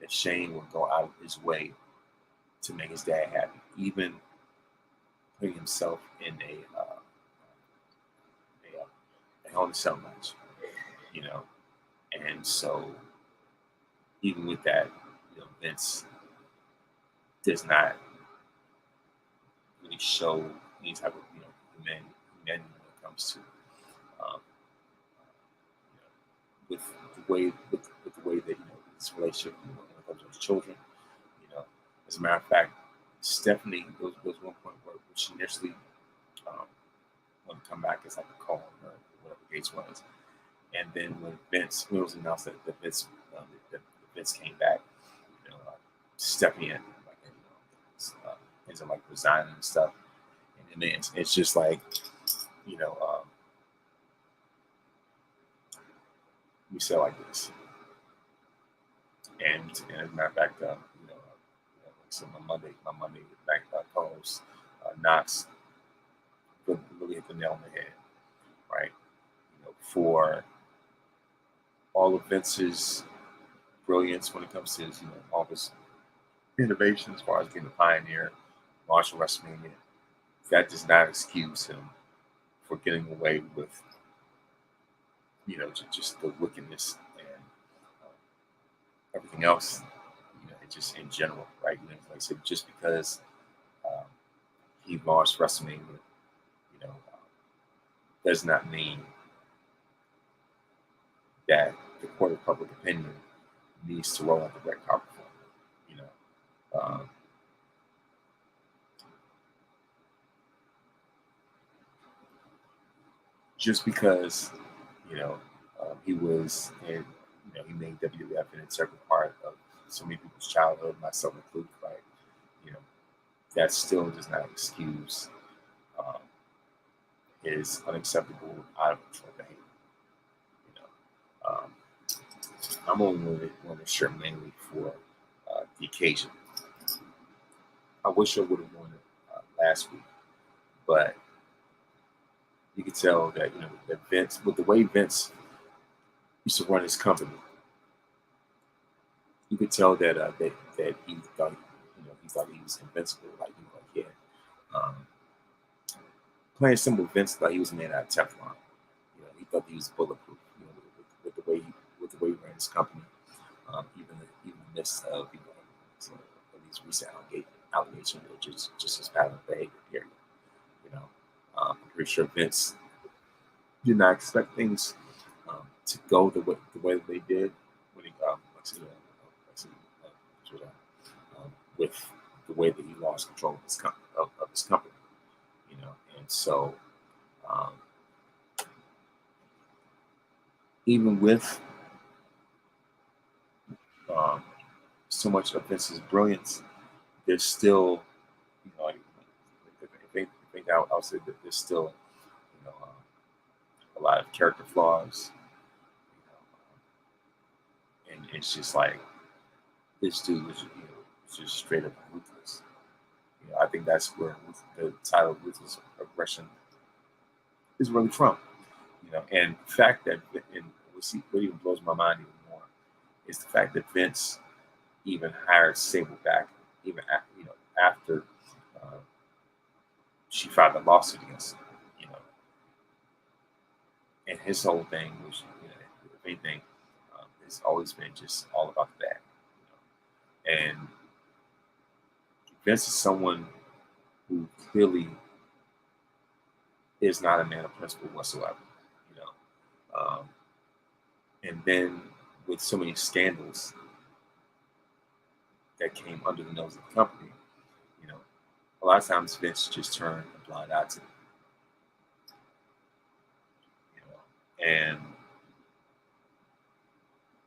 That Shane would go out of his way to make his dad happy, even putting himself in a Hell in a Cell match, and so even with that, Vince does not really show any type of humanity when it comes to with the way that this relationship when it comes to his children. As a matter of fact, Stephanie goes one point where she initially wanted to come back as like a call or whatever the case was, and then when it was announced that Vince came back, Stephanie ends up like resigning and stuff, and then it's just like we say like this, and as a matter of fact, so my Monday back co-host Knox really hit the nail on the head, right? For all of Vince's brilliance when it comes to his, all his innovation as far as being a pioneer, launching WrestleMania, that does not excuse him for getting away with, just the wickedness and everything else, just in general, right? Like I said, just because he launched WrestleMania, does not mean that the court of public opinion needs to roll out the red carpet for him. Just because he was in, he made WWF an integral part of so many people's childhood, myself included, right? That still does not excuse his unacceptable, out of control behavior. I'm only wearing this shirt mainly for the occasion. I wish I would have worn it last week, but you could tell that that Vince, with the way Vince used to run his company, you could tell that that he thought he was invincible. Plain simple, Vince thought he was made out of Teflon. He thought he was bulletproof. With the way he ran his company, even in the midst of these recent allegations of just his pattern of behavior. Period. I'm pretty sure Vince did not expect things to go the way that they did when he with the way that he lost control of his company. And so even with so much of Vince's brilliance, there's still, I think I'll say that there's still, a lot of character flaws, and it's just like this dude was, just straight up ruthless. I think that's where the title "Ruthless Aggression" is really from. And the fact that, and we'll see, what even blows my mind even more is the fact that Vince even hired Sable back, even after uh, she filed a lawsuit against him, and his whole thing was, if anything, it's always been just all about that, and Vince is someone who clearly is not a man of principle whatsoever, you know. And then with so many scandals that came under the nose of the company, a lot of times Vince just turned a blind eye to it, and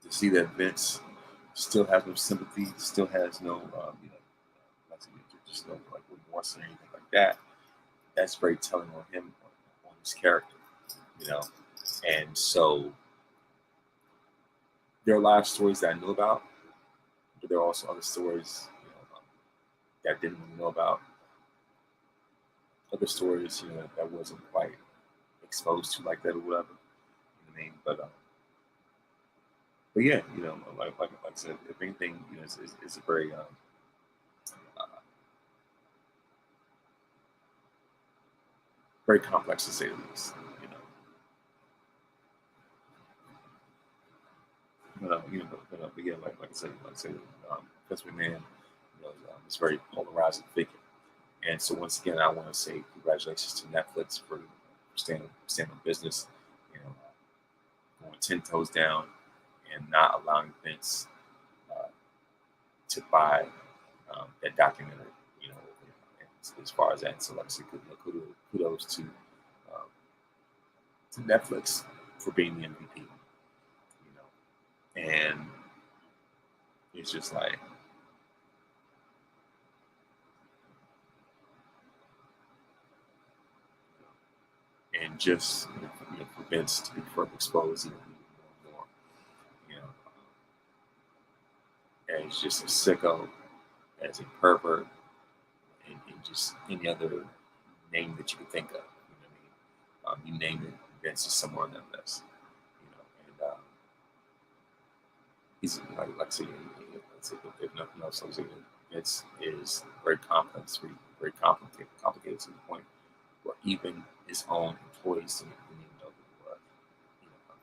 to see that Vince still has no sympathy, still has no, just no like remorse or anything like that. That's very telling on him, on his character, And so there are a lot of stories that I knew about, but there are also other stories that I didn't really know about. Other stories, that wasn't quite exposed to like that or whatever. You know what I mean? But yeah, like I said, if anything, it's a very very complex to say the least. But yeah, like I said, Vince McMahon, is a very polarizing figure. And so once again, I want to say congratulations to Netflix for staying on business, going 10 toes down and not allowing Vince to buy that documentary, as far as that. So like I said, kudos to Netflix for being the MVP, and it's just like, and just for Vince to be further exposed even more, as just a sicko, as a pervert, and just any other name that you could think of. You name it, Vince is somewhere on that list. And he's like I say, if nothing else, Vince is very complex, very complicated to the point where even his own employees didn't even know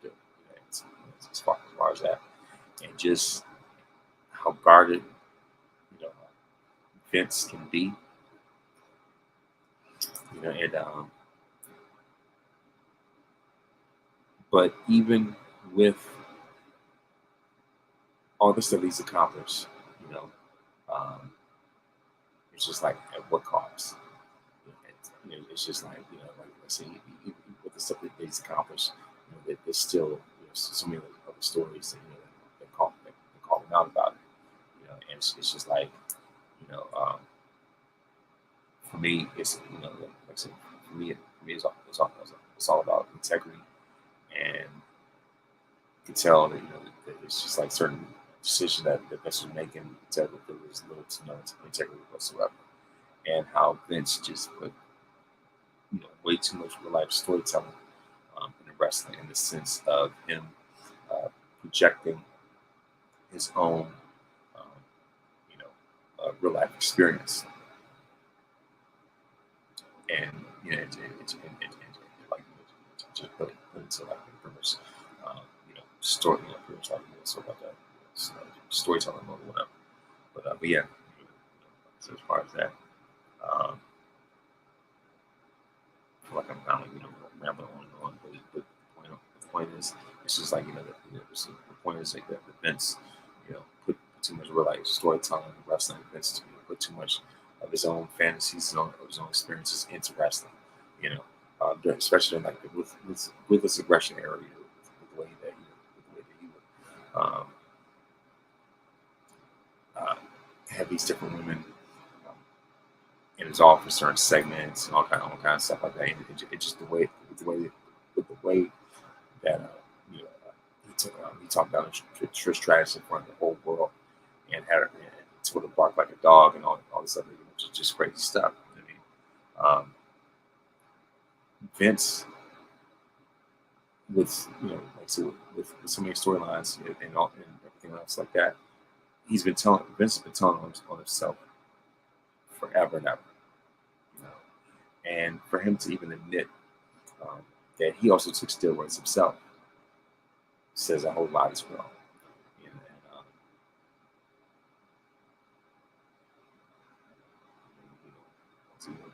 who he was. As far as that, and just how guarded, Vince can be, and but even with all the stuff he's accomplished, um, it's just like at what cost? It's just like like I say, with the stuff that he's accomplished, there's still so many other stories that that call him out about it. And it's just like for me, it's like I said, for me, it's all about integrity, and you can tell that that it's just like certain decisions that Vince was making. You can tell that there was little to no integrity whatsoever, and how Vince just put way too much real life storytelling in wrestling, in the sense of him projecting his own um, real life experience, and like just put it into like pretty much story, pretty much like sort of like a storytelling mode or whatever. But yeah, so as far as that, I feel like I'm kind of rambling on and on. But the point is, it's just like the point is like that Vince, put too much real life storytelling in wrestling. Vince put too much of his own fantasies and of his own experiences into wrestling. Especially in like the ruthless aggression area, with the way that he would have these different women in his office during segments and all kind of stuff like that. And it just the way that he talked about Trish Stratus in front of the whole world, and had her told her to bark like a dog and all this other just crazy stuff. I mean, Vince with like so with so many storylines and everything else like that. Vince has been telling on himself forever and ever, you know. And for him to even admit that he also took steroids himself says a whole lot as well. And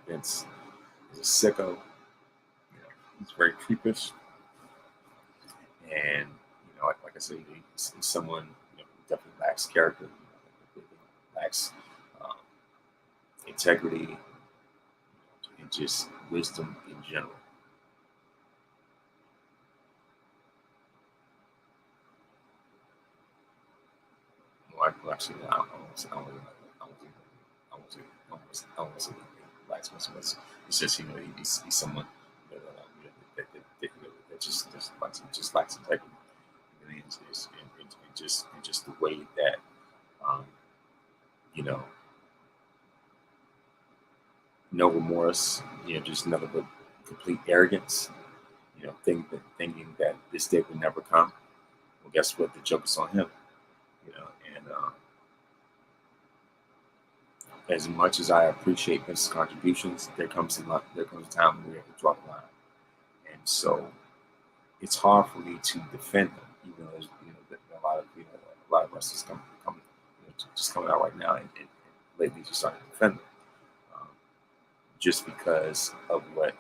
Vince is a sicko. He's very creepish, and like I said, he's someone who definitely lacks character, lacks um, integrity, and just wisdom in general. Well, actually, I don't want to say he lacks wisdom. It's just he's someone that just lacks integrity. And just the way that um, you know no remorse, just nothing but complete arrogance. Thinking that this day would never come. Well, guess what? The joke is on him. And as much as I appreciate Vince's contributions, there comes a time when we have to draw the line, and so it's hard for me to defend him, even though there's a lot of wrestlers just coming out right now and lately just starting to defend him, just because of what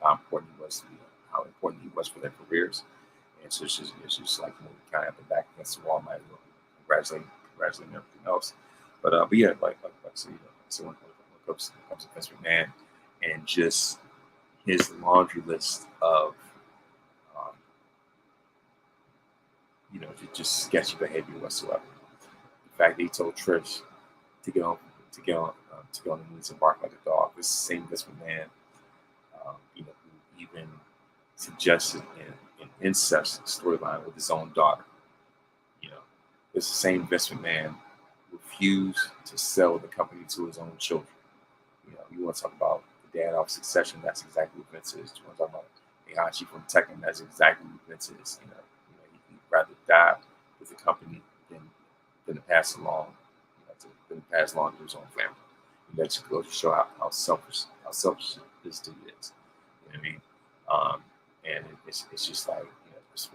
how important he was, how important he was for their careers, and so it's just like we kind of have to back against the wall, might congratulating everything else, but yeah, so when it comes to Vince McMahon and just his laundry list of um, just sketchy behavior whatsoever. The fact that he told Trish to get on the knees and bark like a dog. This same Vince McMahon, who even suggested an incest storyline with his own daughter. It's the same Vince McMahon refused to sell the company to his own children. You want to talk about the dad off Succession? That's exactly what Vince is. You want to talk about Heihachi from Tekken? That's exactly what Vince is. He'd rather die with the company than to pass along, to his own family. And that just goes to show how selfish this dude is. You know what I mean? And it's just like,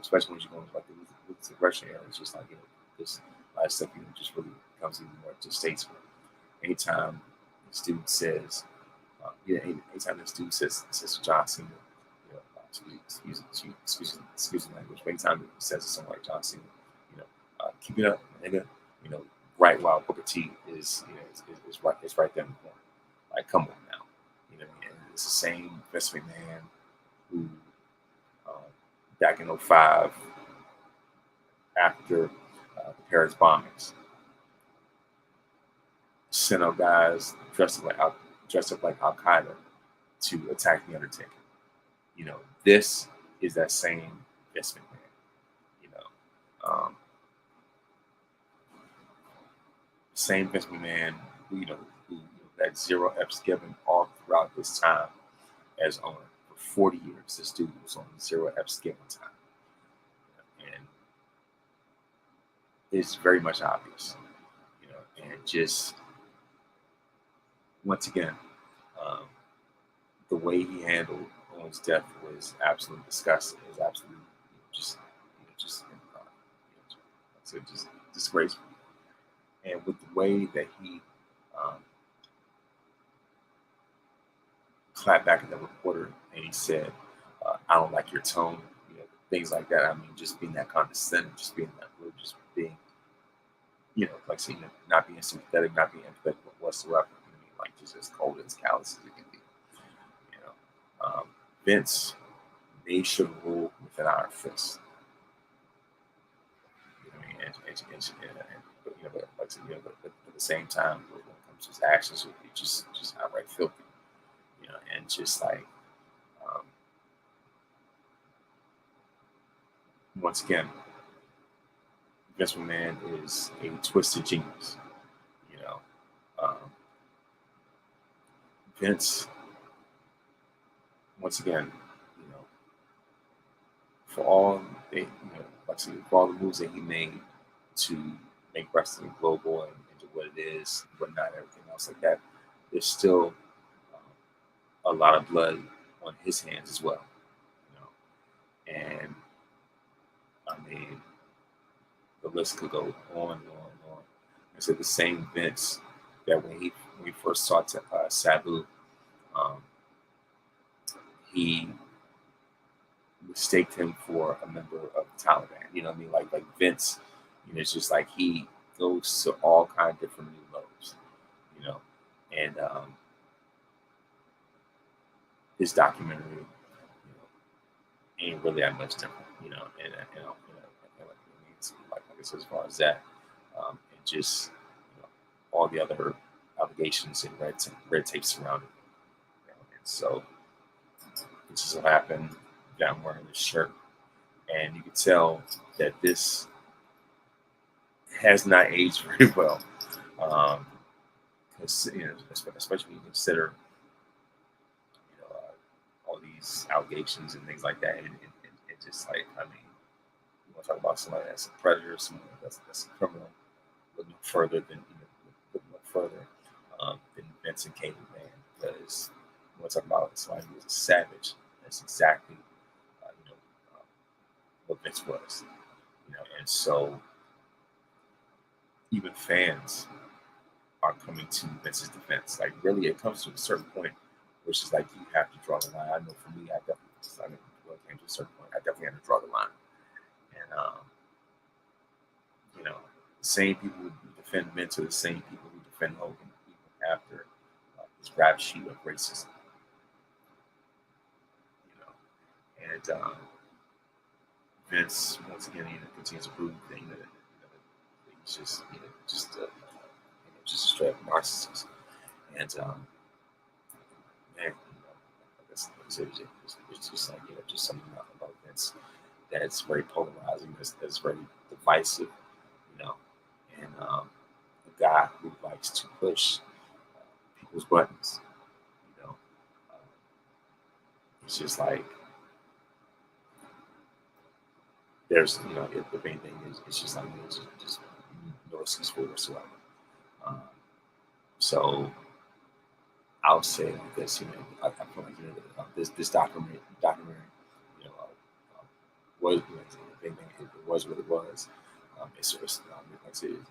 especially when you're going like the Russian era, it's just like this a lot of stuff just really becomes even more distasteful. Anytime this dude says, anytime this dude says to John Cena, excuse the language, but anytime he says to someone like John Cena, keep it up, nigga, right while Booker T is right there in the corner. Like, come on now, and it's the same Vince McMahon who back in '05 after the Paris bombings sent out guys dressed up like Al Qaeda to attack the Undertaker. This is that same Vince McMahon. Same Vince McMahon who that zero F's given all throughout this time as owner. For 40 years, this dude was on zero F's given time. And it's very much obvious, and just once again, the way he handled Owen's death was absolutely disgusting. It was absolutely just disgraceful. And with the way that he clapped back at the reporter and he said, "I don't like your tone," things like that. I mean, just being that condescending, just being that rude, just being, like saying not being sympathetic, not being empathetic whatsoever. Like just as cold and as callous as it can be. Vince made sure to rule with an iron fist. But at the same time, when it comes to his actions, it just outright filthy. And just like once again, Vince McMahon is a twisted genius. Um, Vince, once again, for all for all the moves that he made to make wrestling global and into what it is, whatnot, everything else like that, there's still a lot of blood on his hands as well. And I mean, the list could go on and on and on. I said the same Vince that when we first saw Sabu, he mistaked him for a member of the Taliban. You know what I mean? Like Vince, it's just like he goes to all kind of different new lows, and his documentary, ain't really that much different, like I guess as far as that, and just all the other obligations and red tape surrounding it. And so it just so happened that I'm wearing this shirt, and you can tell that this has not aged very well, because especially when you consider all these allegations and things like that, and just like, I mean, you want to talk about somebody that's a predator, someone that's a criminal, look no further than Vincent K. McMahon, because you want to talk about somebody who was a savage. That's exactly what Vince was, and so even fans are coming to Vince's defense. Like, really, it comes to a certain point, which is like you have to draw the line. I know for me, when it came to a certain point, I definitely had to draw the line. And the same people who defend Vince are the same people who defend Hogan, even after his rap sheet of racism. And Vince, once again, continues to prove that he's just a straight up narcissist. And man, it's just like just something about Vince that's very polarizing, that's very divisive, and a guy who likes to push people's buttons. It's just like there's if anything, it's just like there's just no excuse for it whatsoever. So I'll say like this, I feel like this documentary, was what it was. It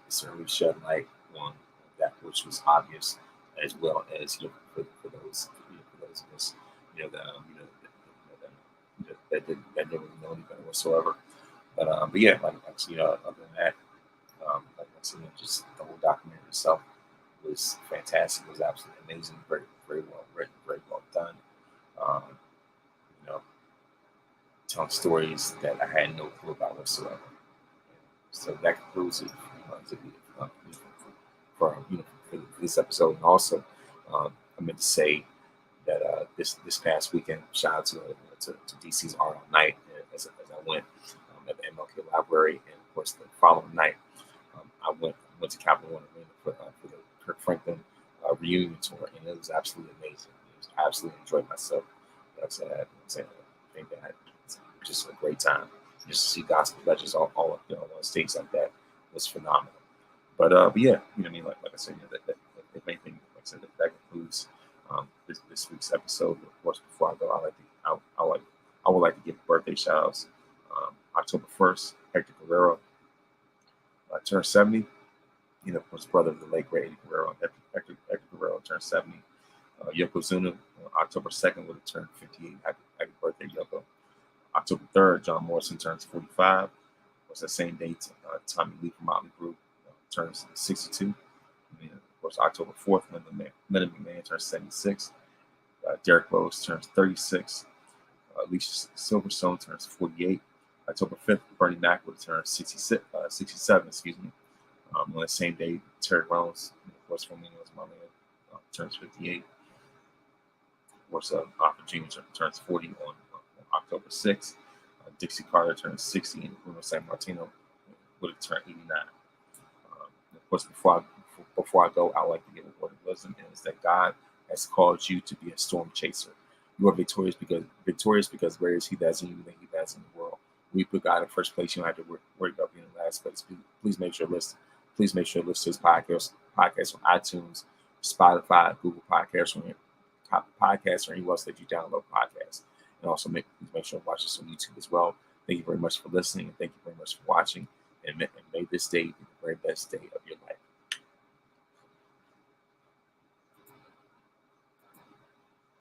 certainly shed light on that which was obvious, as well as for those of us that didn't really know any better whatsoever. But yeah, other than that, like I said, just the whole documentary itself was fantastic. It was absolutely amazing, very very well written, very well done. Telling stories that I had no clue about whatsoever. So that concludes it for this episode. And also, I meant to say that this past weekend, shout out to DC's Art All Night as I went at the MLK Library, and of course the following night I went to Capital One Arena for the Kirk Franklin reunion tour, and it was absolutely amazing. I absolutely enjoyed myself. Like I said, I think that just a great time. Just to see gospel legends all on stage like that was phenomenal. But yeah, I mean, like I said, that if anything, like I said, that concludes this week's episode. Of course, before I go, I would like to give birthday shout outs. October 1st, Hector Guerrero turned 70. Of course, brother of the late great Eddie Guerrero. Hector Guerrero turned 70. Yokozuna, October 2nd, would have turned 58. Happy birthday, Yoko. October 3rd, John Morrison turns 45. Of course, that same date, Tommy Lee from Motley Crue turns 62. And then, of course, October 4th, Linda McMahon turns 76. Derrick Rose turns 36. Alicia Silverstone turns 48. October 5th, Bernie Mac would turn 67. On the same day, Terry Rollins, of course, from Illinois, turns 58. Of course, Arthur Jr. turns 40 on October 6th. Dixie Carter turns 60, and Bruno Sammartino would have turned 89. Of course, before I go, I would like to give a word of wisdom, and it's that God has called you to be a storm chaser. You are victorious because greater is He that is in you than He that is in the world. we put God in first place. You don't have to worry about being in last place. Please make sure to listen. Please make sure to listen to this podcast on iTunes, Spotify, Google Podcasts, or anywhere else that you download podcasts. And also please make sure to watch us on YouTube as well. Thank you very much for listening, and thank you very much for watching. And may this day be the very best day of